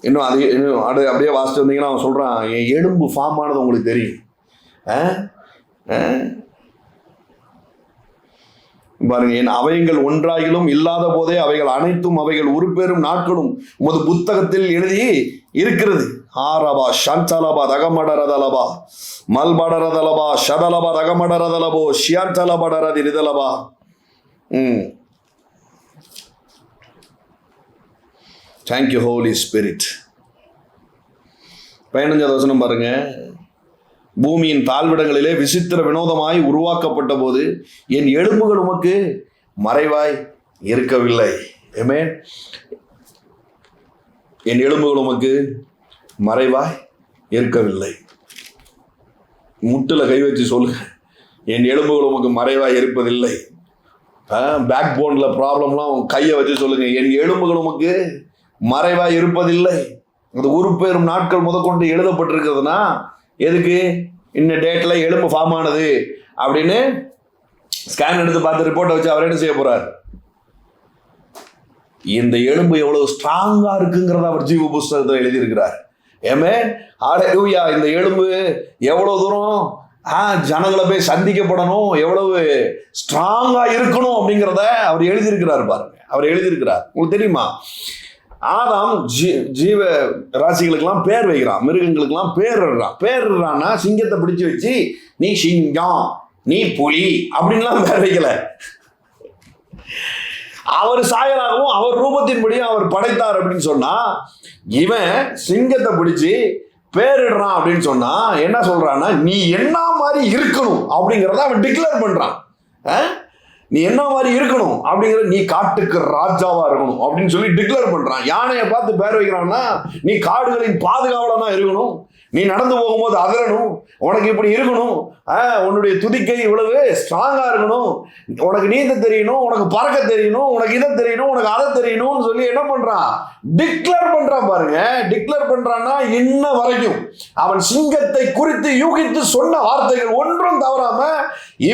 இன்னும் அப்படியே வாசிட்டு வந்தீங்கன்னா அவன் சொல்றான், என் எலும்பு ஃபார்ம் ஆனது உங்களுக்கு தெரியும். பாருங்க, என் அவைகள் ஒன்றாகிலும் இல்லாத போதே அவைகள் அனைத்தும் அவைகள் உருப்பெறும் நாட்களும் உமது புத்தகத்தில் எழுதி இருக்கிறது. ஆரபா ஷாந்தலபா தகமடரதலபா மல்படரதலபா ஷதலபா தகமடரதலபோ ஷியாந்தலபடரதிரிதலபா. Thank you Holi spirit. 15வது வசனம் பாருங்க. பூமியின் தாழ்விடங்களிலே விசித்திர வினோதமாய் உருவாக்கப்பட்ட போது என் எலும்புகள் உமக்கு மறைவாய் இருக்கவில்லை. ஆமென். என் எலும்புகள் உமக்கு மறைவாய் இருக்கவில்லை. முட்டுல கை வச்சு சொல்லுங்க, என் எலும்புகள் உமக்கு மறைவாய் இருப்பதில்லை. பேக் போன்ல ப்ராப்ளம்லாம் கையை வச்சு சொல்லுங்க, என் எலும்புகள் உமக்கு மறைவாய் இருப்பதில்லை. அது உருப்பெறும் நாட்கள் முதற்கொண்டு எழுதப்பட்டிருக்கிறதுனா எதுக்கு? இந்த டேட்ல எலும்பு ஃபார்ம் ஆனது அப்படின்னு ஸ்கேன் எடுத்து பார்த்து ரிப்போர்ட்டை வச்சு அவர் என்ன செய்ய போறார்? இந்த எலும்பு எவ்வளவு ஸ்ட்ராங்கா இருக்குங்கிறத அவர் ஜீவ புஸ்தகத்தில் எழுதியிருக்கிறார். ஆமென். ஹல்லேலூயா. இந்த எலும்பு எவ்வளவு தூரம் ஜனங்களை போய் சந்திக்கப்படணும், எவ்வளவு ஸ்ட்ராங்கா இருக்கணும் அப்படிங்கிறத அவர் எழுதியிருக்கிறார். பாருங்க, அவர் எழுதியிருக்கிறார். உங்களுக்கு தெரியுமா, ஆதாம் ஜீவ ராசிகளுக்கெல்லாம் பேர் வைக்கிறான், மிருகங்களுக்கெல்லாம் பேர் இடுறான்னா சிங்கத்தை பிடிச்சு வச்சு நீ சிங்கம், நீ புலி அப்படின்லாம் பேர் வைக்கல. அவர் சாயலாகவும் அவர் ரூபத்தின்படியும் அவர் படைத்தார் அப்படின்னு சொன்னா, இவன் சிங்கத்தை பிடிச்சு பேரிடுறான் அப்படின்னு சொன்னா என்ன சொல்றான்னா, நீ என்ன மாதிரி இருக்கணும் அப்படிங்கிறத அவன் டிக்ளேர் பண்றான். நீ என்ன மாதிரி இருக்கணும் அப்படிங்கிற, நீ காட்டுக்கு ராஜாவா இருக்கணும் அப்படின்னு சொல்லி டிக்ளேர் பண்றான். யானையை பார்த்து பேர் வைக்கிறான்னா, நீ காடுகளின் பாதுகாவலனா இருக்கணும், நீ நடந்து போகும்போது அதிரணும், உனக்கு இப்படி இருக்கணும், உன்னுடைய துதிக்கை இவ்வளவு ஸ்ட்ராங்கா இருக்கணும், உனக்கு நீந்த தெரியணும், உனக்கு பறக்க தெரியணும், உனக்கு இதை தெரியணும், உனக்கு அதை தெரியணும்னு சொல்லி என்ன பண்றான்? டிக்ளேர் பண்றான். பாருங்க, டிக்ளேர் பண்றான்னா இன்ன வரைக்கும் அவன் சிங்கத்தை குறித்து யூகித்து சொன்ன வார்த்தைகள் ஒன்றும் தவறாம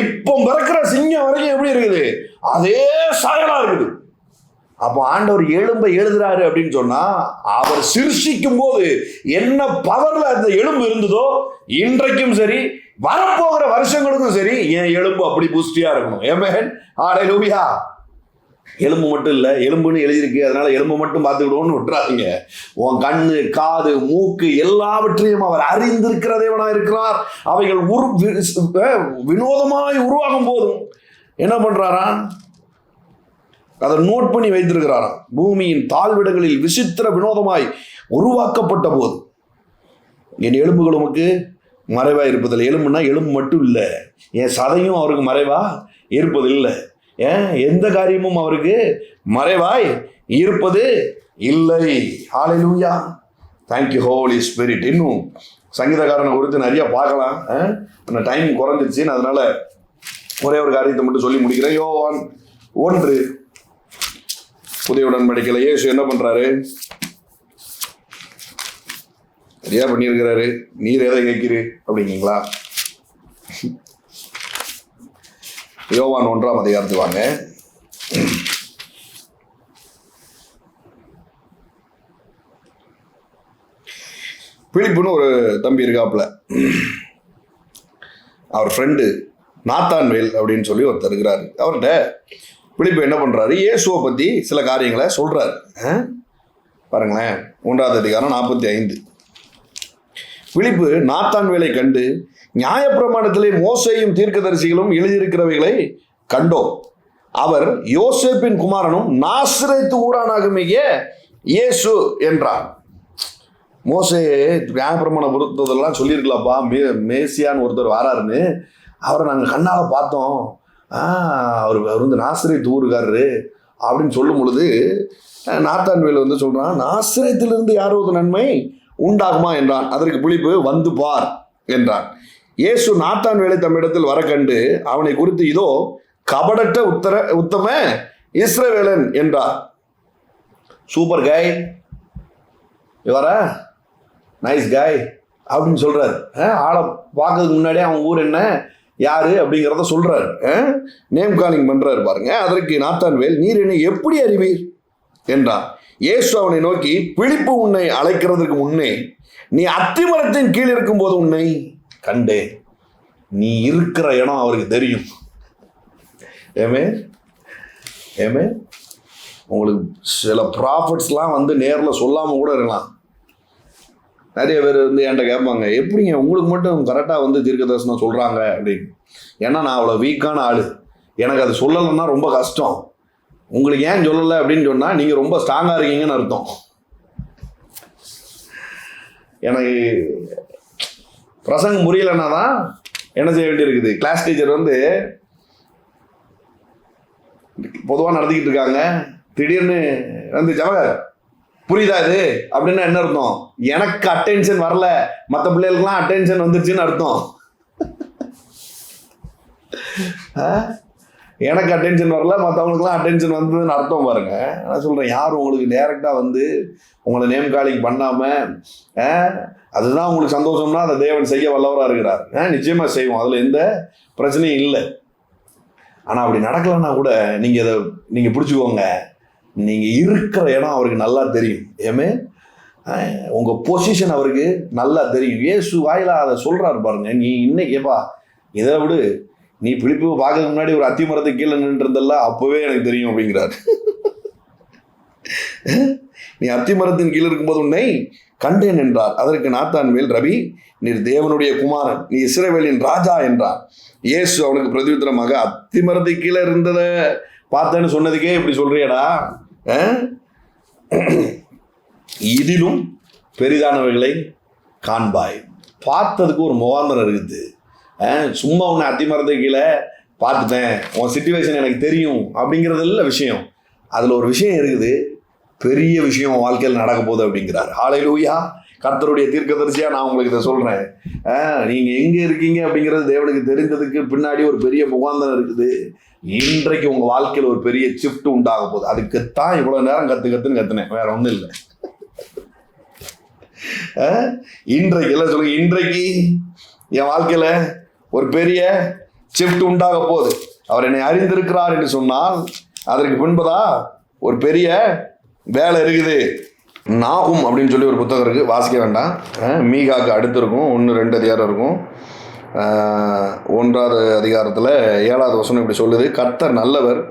இப்போ பிறக்கிற சிங்கம் வரைக்கும் எப்படி இருக்குது? அதே சாயலா இருக்குது. அப்போ ஆண்டவர் எலும்பை எழுதுறாரு அப்படின்னு சொன்னா, அவர் சிருஷ்டிக்கும் போது என்ன பவர்ல அந்த எலும்பு இருந்ததோ இன்றைக்கும் சரி வரப்போகிற வருஷங்களுக்கும் சரி என் எலும்பு அப்படி புஷ்டியா இருக்கணும். ஆமென். ஹல்லேலூயா. எலும்பு மட்டும் இல்லை, எலும்புன்னு எழுதியிருக்கு, அதனால எலும்பு மட்டும் பார்த்துக்கிடுவோம்னு விட்டுறாதீங்க. உன் கண்ணு, காது, மூக்கு எல்லாவற்றையும் அவர் அறிந்திருக்கிற தேவனா இருக்கிறார். அவைகள் வினோதமாய் உருவாகும் போதும் என்ன பண்றாரா? அதை நோட் பண்ணி வைத்திருக்கிறாராம். பூமியின் தாழ்விடங்களில் விசித்திர வினோதமாய் உருவாக்கப்பட்ட போது என் எலும்புகள் உமக்கு மறைவா இருப்பதில்லை. எலும்புனா எலும்பு மட்டும் இல்லை, என் சதையும் அவருக்கு மறைவா இருப்பதில்லை. எந்த காரியமும் அவருக்கு மறைவாய் இருப்பது இல்லை. ஹல்லேலூயா. Thank you Holi spirit. இன்னும் சங்கீதக்காரனை குறித்து நிறைய பார்க்கலாம். டைம் குறைஞ்சிருச்சு, அதனால ஒரே ஒரு காரியத்தை மட்டும் சொல்லி முடிக்கிறேன். யோவான் 1 புதிய உடன்படிக்கையில இயேசு என்ன பண்றாரு? சரியா பண்ணியிருக்கிறாரு. நீர் எதை கேட்கிறீர் அப்படிங்களா? யோவான் 1ஆம் அதிகாரத்துக்கு வாங்க. பிலிப்புன்னு ஒரு தம்பி இருக்காப்புல, அவர் ஃப்ரெண்டு நாத்தான்வேல் அப்படின்னு சொல்லி ஒருத்தர் இருக்கிறாரு. அவர்கிட்ட பிலிப்பு என்ன பண்ணுறாரு, இயேசுவை பற்றி சில காரியங்களை சொல்கிறாரு. பாருங்களேன், 1ஆவது அதிகாரம் 45. பிலிப்பு நாத்தான்வேலை கண்டு, நியாயப்பிரமாணத்திலே மோசேயும் தீர்க்கதரிசிகளும் எழுதியிருக்கிறவைகளை கண்டோம். அவர் யோசேப்பின் குமாரனும் நாசரேத்து ஊரானாகுமிய இயேசு என்றார். மோசே நியாயப்பிரமாணம் பொறுத்ததெல்லாம் சொல்லியிருக்கலாப்பா, மேசியான்னு ஒருத்தர் வாராருன்னு, அவரை நாங்கள் கண்ணால் பார்த்தோம், அவர் வந்து நாசரேத்து ஊருக்காரரு அப்படின்னு சொல்லும் பொழுது நாத்தான்வேல் வந்து சொல்கிறான், நாசரேத்திலிருந்து யாராவது நன்மை உண்டாகுமா என்றான். அதற்கு பிலிப்பு, வந்து பார் என்றான். இயேசு நாத்தான்வேலை தம்மிடத்தில் வர கண்டு அவனை குறித்து, இதோ கபடற்ற உத்தம இஸ்ரவேலன் என்றார். சூப்பர் காய், இவர நைஸ் காய் அப்படின்னு சொல்றாரு. ஆளை பார்க்கறதுக்கு முன்னாடியே அவன் ஊர் என்ன யாரு அப்படிங்கிறத சொல்றாரு, நேம் காலிங் பண்றாரு பாருங்க. அதற்கு நாத்தான்வேல், நீர் என்னை எப்படி அறிவீர் என்றான். இயேசு அவனை நோக்கி, பிலிப்பு உன்னை அழைக்கிறதுக்கு முன்னே நீ அத்திமரத்தின் கீழ் இருக்கும் போது உன்னை கண்டேன். நீ இருக்கிற இடம் அவருக்கு தெரியும். ஏமே ஏமே உங்களுக்கு சில ப்ராஃபிட்ஸ்லாம் வந்து நேரில் சொல்லாமல் கூட இருக்கலாம். நிறைய பேர் வந்து என்கிட்ட கேட்பாங்க, எப்படிங்க உங்களுக்கு மட்டும் கரெக்டாக வந்து தீர்க்க தரிசனம் சொல்கிறாங்க அப்படின்னு. ஏன்னா நான் அவ்வளோ வீக்கான ஆள், எனக்கு அது சொல்லலைன்னா ரொம்ப கஷ்டம். உங்களுக்கு ஏன் சொல்லலை அப்படின்னு சொன்னால் நீங்கள் ரொம்ப ஸ்ட்ராங்காக இருக்கீங்கன்னு அர்த்தம். எனக்கு பிரசங்கம் புரியலைன்னா தான் என்ன செய்ய வேண்டியிருக்குது. கிளாஸ் டீச்சர் வந்து பொதுவாக நடத்திக்கிட்டு இருக்காங்க, திடீர்னு வந்து ஜவஹர் புரியுதா இது அப்படின்னா என்ன அர்த்தம், எனக்கு அட்டென்ஷன் வரல, மற்ற பிள்ளைகளுக்குலாம் அட்டென்ஷன் வந்துருச்சுன்னு அர்த்தம். எனக்கு அட்டென்ஷன் வரல, மற்றவங்களுக்குலாம் அட்டென்ஷன் வந்ததுன்னு அர்த்தம் பாருங்க. நான் சொல்கிறேன், யார் உங்களுக்கு டைரெக்டாக வந்து உங்களை நேம் காலிங் பண்ணாமல் அதுதான் உங்களுக்கு சந்தோஷம்னா அதை தேவன் செய்ய வல்லவராக இருக்கிறார். நிச்சயமாக செய்வோம், அதில் எந்த பிரச்சனையும் இல்லை. ஆனால் அப்படி நடக்கலைன்னா கூட நீங்கள் அதை நீங்கள் பிடிச்சிக்கோங்க, நீங்கள் இருக்கிற இடம் அவருக்கு நல்லா தெரியும். ஏமே உங்கள் பொசிஷன் அவருக்கு நல்லா தெரியும். இயேசு வாயிலா அதை சொல்கிறாரு பாருங்க. நீ இன்னைக்கேப்பா இதை விடு, நீ பிலிப்பு பார்க்கறதுக்கு முன்னாடி ஒரு அத்திமரத்தை கீழே நின்றுருந்தல்ல, அப்போவே எனக்கு தெரியும் அப்படிங்கிறார். நீ அத்திமரத்தின் கீழே இருக்கும்போது உன்னை கண்டேன் என்றார். அதற்கு நாத்தான்வேல், ரபி, நீர் தேவனுடைய குமாரன், நீ இஸ்ரவேலின் ராஜா என்றார். இயேசு அவனுக்கு பிரதியுத்தரமாக, அத்திமரத்தை கீழே இருந்ததை பார்த்தேன்னு சொன்னதுக்கே இப்படி சொல்றியடா, இதிலும் பெரிதானவைகளை காண்பாய். பார்த்ததுக்கு ஒரு முகாந்திரம் இருக்குது. சும்மா உன்னை அத்திமரத்தை கீழே பார்த்துட்டேன், உன் சிச்சுவேஷன் எனக்கு தெரியும் அப்படிங்கிறது இல்லை விஷயம். அதில் ஒரு விஷயம் இருக்குது, பெரிய விஷயம் வாழ்க்கையில் நடக்க போகுது அப்படிங்கிறார். ஹல்லேலூயா. கர்த்தருடைய தீர்க்கதரிசியாக நான் உங்களுக்கு இதை சொல்கிறேன். நீங்கள் எங்கே இருக்கீங்க அப்படிங்கிறது தேவனுக்கு தெரிந்ததுக்கு பின்னாடி ஒரு பெரிய முகாந்தரம் இருக்குது. இன்றைக்கு உங்கள் வாழ்க்கையில் ஒரு பெரிய ஷிஃப்ட் உண்டாக போகுது. அதுக்குத்தான் இவ்வளோ நேரம் கற்றுன்னு கற்றுனேன், வேற ஒன்றும் இல்லை. இன்றைக்கு எல்லாம் சொல்லுங்க, இன்றைக்கு என் வாழ்க்கையில் ஒரு பெரிய ஷிஃப்ட் உண்டாக போகுது. அவர் என்னை அறிந்திருக்கிறார் என்று சொன்னால் அதற்கு பின்பதா ஒரு பெரிய வேலை இருக்குது. நாகும் அப்படின்னு சொல்லி ஒரு புத்தகம் இருக்குது, வாசிக்க வேண்டாம். மீகாக்கு அடுத்து இருக்கும், 1-2 அதிகாரம் இருக்கும். 1ஆவது அதிகாரத்தில் 7வது வசனம் இப்படி சொல்லுது, கர்த்தர் நல்லவர்,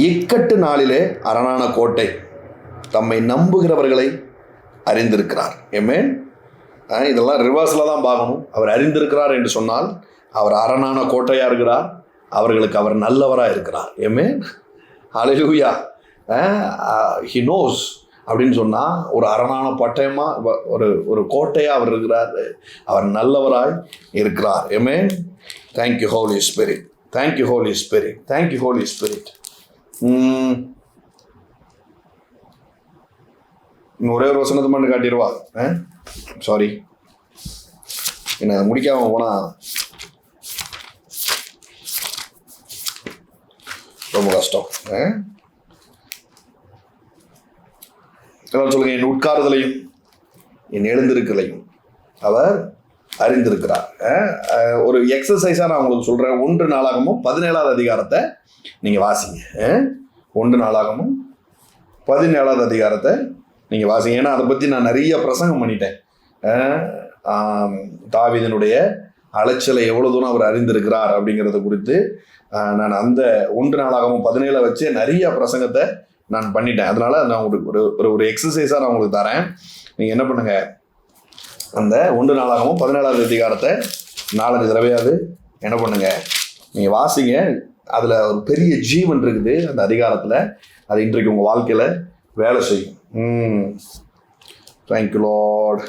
இக்கட்டு நாளிலே அரணான கோட்டை, தம்மை நம்புகிறவர்களை அறிந்திருக்கிறார். ஆமென். இதெல்லாம் ரிவர்ஸில் தான் பார்க்கணும். அவர் அறிந்திருக்கிறார் என்று சொன்னால் அவர் அரணான கோட்டையாக இருக்கிறார், அவர்களுக்கு அவர் நல்லவராக இருக்கிறார். ஆமென். ஹல்லேலூயா. ஹி நோஸ் அப்படின்னு சொன்னால் ஒரு அரணான பட்டயமாக ஒரு கோட்டையாக அவர் இருக்கிறார், அவர் நல்லவராய் இருக்கிறார். ஆமென். Thank you Holi spirit, thank you Holi spirit, thank you Holi spirit. ஒரே ஒரு வசனத்தை மட்டும் காட்டிடுவா. சாரி, என்ன முடிக்காம போனா ரொம்ப கஷ்டம். சொல்லுங்க, என் உட்காருதலையும் என் எழுந்திருக்கலையும் அவர் அறிந்திருக்கிறார். ஒரு எக்ஸசைஸா நான் உங்களுக்கு சொல்றேன். 1 நாளாகமும் 17வது அதிகாரத்தை நீங்க வாசிங்க. 1 நாளாகமும் 17வது அதிகாரத்தை நீங்க வாசிங்க. ஏன்னா அதை பத்தி நான் நிறைய பிரசங்கம் பண்ணிட்டேன். தாவீதினுடைய அலைச்சலை எவ்வளவு தூரம் அவர் அறிந்திருக்கிறார் அப்படிங்கிறத குறித்து நான் அந்த 1 நாளாகமும் 17 வச்சு நிறைய பிரசங்கத்தை நான் பண்ணிட்டேன். அதனால நான் ஒரு எக்ஸசைஸா நான் உங்களுக்கு தரேன். நீங்க என்ன பண்ணுங்க, அந்த 1 நாளாகமும் 17வது அதிகாரத்தை 4 தடவையாவது என்ன பண்ணுங்க, நீங்க வாசிங்க. அதுல ஒரு பெரிய ஜீவன் இருக்குது அந்த அதிகாரத்துல. அது இன்றைக்கு உங்க வாழ்க்கையில வேலை செய்யும். Thank you Lord.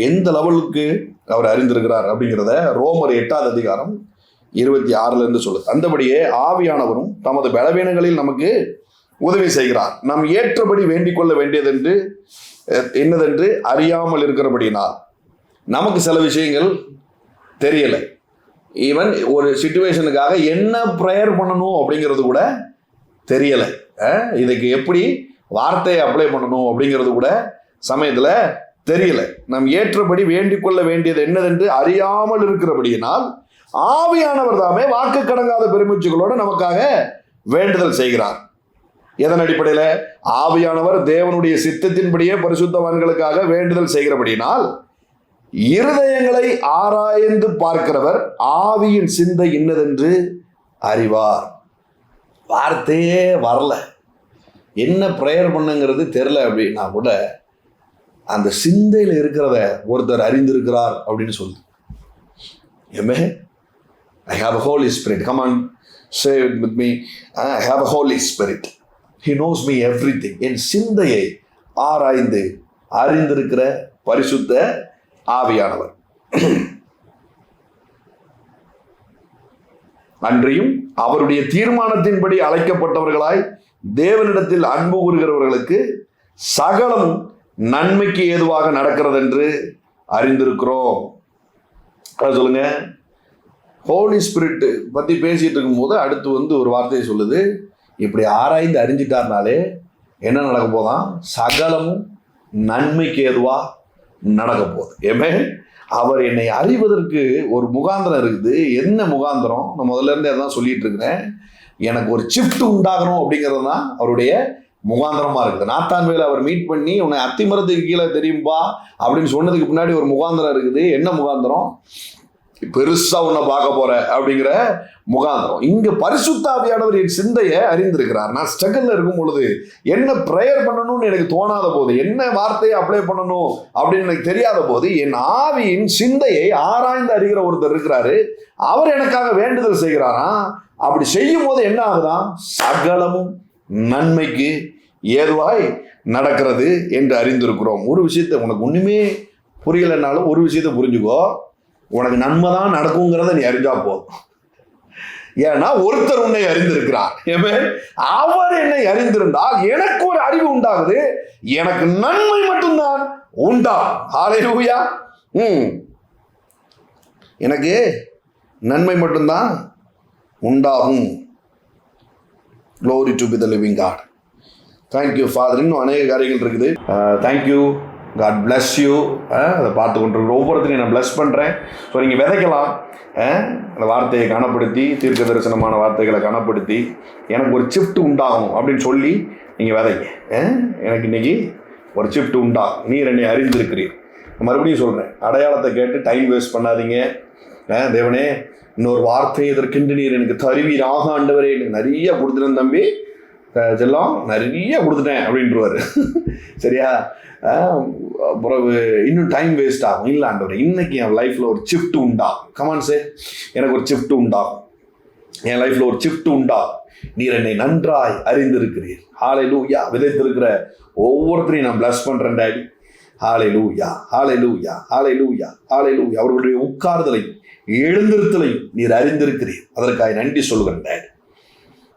எந்த லெவலுக்கு அவர் அறிந்திருக்கிறார் அப்படிங்கிறத ரோமர் 8வது அதிகாரம் 26 சொல்லுது. அந்தபடியே ஆவியானவரும் தமது பலவீனங்களில் நமக்கு உதவி செய்கிறார். நாம் ஏற்றபடி வேண்டிக் கொள்ள வேண்டியதென்று என்னதென்று அறியாமல் இருக்கிறபடினால் நமக்கு சில விஷயங்கள் தெரியலை. ஈவன் ஒரு சிச்சுவேஷனுக்காக என்ன ப்ரேயர் பண்ணணும் அப்படிங்கிறது கூட தெரியலை. இதுக்கு எப்படி வார்த்தையை அப்ளை பண்ணணும் அப்படிங்கிறது கூட சமயத்துல தெரியல. நாம் ஏற்றபடி வேண்டிக் கொள்ள வேண்டியது என்னதென்று அறியாமல் இருக்கிறபடியினால் ஆவியானவர் தாமே வாக்கு கடங்காத பெருமூச்சுகளோடு நமக்காக வேண்டுதல் செய்கிறார். எதன் அடிப்படையில்? ஆவியானவர் தேவனுடைய சித்தத்தின்படியே பரிசுத்தவான்களுக்காக வேண்டுதல் செய்கிறபடியினால் இருதயங்களை ஆராய்ந்து பார்க்கிறவர் ஆவியின் சிந்தை இன்னதென்று அறிவார். வார்த்தையே வரல, என்ன ப்ரேயர் பண்ணுங்கிறது தெரியல அப்படின்னா கூட அந்த சிந்தையில் இருக்கிறத ஒருத்தர் அறிந்திருக்கிறார் அப்படின்னு சொல்லு. Amen. I have a Holy Spirit. Come on, say it with me. I have a Holy Spirit. He knows me everything. என் சிந்தையை ஆராய்ந்து அறிந்திருக்கிற பரிசுத்த ஆவியானவர். அன்றியும் அவருடைய தீர்மானத்தின்படி அழைக்கப்பட்டவர்களாய் தேவனிடத்தில் அன்பு கூறுகிறவர்களுக்கு சகலமும் நன்மைக்கு ஏதுவாக நடக்கிறது என்று அறிந்திருக்கிறோம். சொல்லுங்க. ஹோலி ஸ்பிரிட் பத்தி பேசிட்டு இருக்கும்போது அடுத்து ஒரு வார்த்தையை சொல்லுது. இப்படி ஆராய்ந்து அறிஞ்சிட்டார்னாலே என்ன நடக்க போதான்? சகலமும் நன்மைக்கு ஏதுவா நடக்க போகுது. ஏமே அவர் என்னை அறிவதற்கு ஒரு முகாந்திரம் இருக்குது. என்ன முகாந்திரம்? நான் முதல்ல இருந்தே அதான் சொல்லிட்டு இருக்கிறேன். எனக்கு ஒரு ஷிஃப்ட் உண்டாகணும் அப்படிங்கிறது தான் அவருடைய முகாந்திரமா இருக்குது. நாத்தான் வேலை அவர் மீட் பண்ணி உன்னை அத்திமரத்துக்கு கீழே தெரியும்பா அப்படின்னு சொன்னதுக்கு பின்னாடி ஒரு முகாந்திரம் இருக்குது. என்ன முகாந்திரம்? பெருசா உன்னை பார்க்க போற அப்படிங்கிற முகாந்திரம். இங்க பரிசுத்த ஆவியானவர் என் சிந்தையை அறிந்திருக்கிறார். நான் ஸ்ட்ரகிள்ல இருக்கும் பொழுது என்ன ப்ரேயர் பண்ணணும்னு எனக்கு தோணாத போது, என்ன வார்த்தையை அப்ளை பண்ணணும் அப்படின்னு எனக்கு தெரியாத போது என் ஆவியின் சிந்தையை ஆராய்ந்து அறிகிற ஒருத்தர் இருக்கிறாரு. அவர் எனக்காக வேண்டுதல் செய்கிறாரா. அப்படி செய்யும் போது என்ன ஆகுதான்? சகலமும் நன்மைக்கு ஏதுவாய் நடக்கிறது என்று அறிந்திருக்கிறோம். ஒரு விஷயத்தை உனக்கு ஒண்ணுமே புரியலைன்னாலும் ஒரு விஷயத்தை புரிஞ்சுக்கோ, உனக்கு நன்மை தான் நடக்குங்கிறத நீ அறிஞ்சா போதும். ஏன்னா ஒருத்தர் உன்னை அறிந்திருக்கிறார். அவர் என்னை அறிந்திருந்தால் எனக்கு ஒரு அறிவு உண்டாகுது, எனக்கு நன்மை மட்டும்தான் உண்டாகும். ஹல்லேலூயா. எனக்கு நன்மை மட்டும்தான் உண்டாகும். Glory to be the living God. Thank you, Father. இன்னும் அநேக காரியங்கள் இருக்குது. Thank you. God bless you. அதை பார்த்து கொண்டிருக்கிற ஒவ்வொருத்தரையும் நான் பிளஸ் பண்ணுறேன். ஸோ நீங்கள் விதைக்கலாம். அந்த வார்த்தையை கனப்படுத்தி, தீர்க்க தரிசனமான வார்த்தைகளை கனப்படுத்தி எனக்கு ஒரு ஷிஃப்ட் உண்டாகும் அப்படின்னு சொல்லி நீங்கள் விதைங்க. எனக்கு இன்னைக்கு ஒரு ஷிஃப்ட் உண்டாகும். நீர் என்னை அறிந்திருக்கிறீர். மறுபடியும் சொல்கிறேன், அடையாளத்தை கேட்டு டைம் வேஸ்ட் பண்ணாதீங்க. தேவனே, இன்னொரு வார்த்தை எதற்கென்று நீர் எனக்கு தருவீராக ஆண்டவரே. எனக்கு நிறைய கொடுத்துட்டேன் தம்பி, செல்லம் நிறைய கொடுத்துட்டேன் அப்படின்றவாரு. சரியா? பிறகு இன்னும் டைம் வேஸ்ட் ஆகும். இல்லை ஆண்டவரே, இன்னைக்கு என் லைஃப்ல ஒரு ஷிஃப்ட் உண்டாகும். கமான் சே, எனக்கு ஒரு ஷிஃப்ட் உண்டாகும். என் லைஃப்ல ஒரு ஷிஃப்ட் உண்டாகும். நீர் என்னை நன்றாய் அறிந்திருக்கிறீர். ஹல்லேலூயா. விதைத்திருக்கிற ஒவ்வொருத்தரையும் நான் பிளஸ் பண்றேன் டாடி. ஹல்லேலூயா, ஹல்லேலூயா, ஹல்லேலூயா, ஹல்லேலூயா. அவர்களுடைய உட்கார்தலையும் எழுந்திருத்தலையும் நீர் அறிந்திருக்கிறீர். அதற்காக நன்றி சொல்லுகிறேன் டாடி.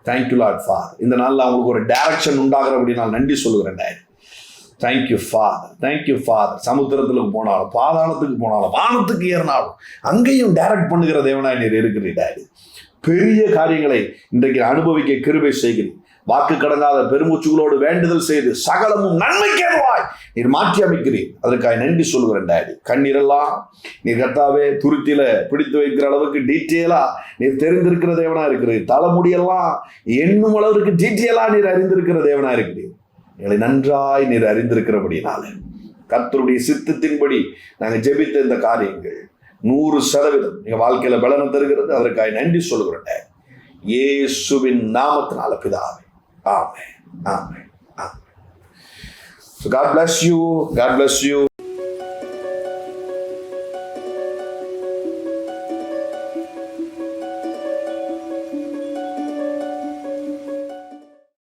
Thank you Lord father. இந்த நாளில் அவங்களுக்கு ஒரு டைரக்ஷன் உண்டாகிற அப்படி நான் நன்றி சொல்லுகிறேன் daddy. Thank you father, thank you father. சமுத்திரத்துக்கு போனாலும், பாதாளத்துக்கு போனாலும், வானத்துக்கு ஏறினாலும் அங்கேயும் டைரக்ட் பண்ணுகிற தேவனாய் நீர் இருக்கிறீர் டாடி. பெரிய காரியங்களை இன்றைக்கு அனுபவிக்க கிருபை செய்கிறேன். வாக்கு கடங்காத பெருமூச்சுகளோடு வேண்டுதல் செய்து சகலமும் நன்மைக்கேதுவாய் நீர் மாற்றி அமைக்கிறீர். அதற்காக நன்றி சொல்லுகிறேன் டாடி. கண்ணீரெல்லாம் நீர் கர்த்தாவே துருத்தியில பிடித்து வைக்கிற அளவுக்கு டீட்டெயிலா நீர் தெரிந்திருக்கிற தேவனா இருக்கிறீர். தலைமுடியெல்லாம் எண்ணும் அளவுக்கு டீட்டெயிலா நீர் அறிந்திருக்கிற தேவனா இருக்கிறீர். எங்களை நன்றாய் நீர் அறிந்திருக்கிறபடினால கர்த்தருடைய சித்தத்தின்படி நாங்கள் ஜெபித்த இந்த காரியங்கள் 100% எங்க வாழ்க்கையில பலனை தருகிறது. அதற்காக நன்றி சொல்லுகிறேன் இயேசுவின் நாமத்தினால பிதாவே. ஆமென், ஆமென், ஆமென். So God bless you. God bless you.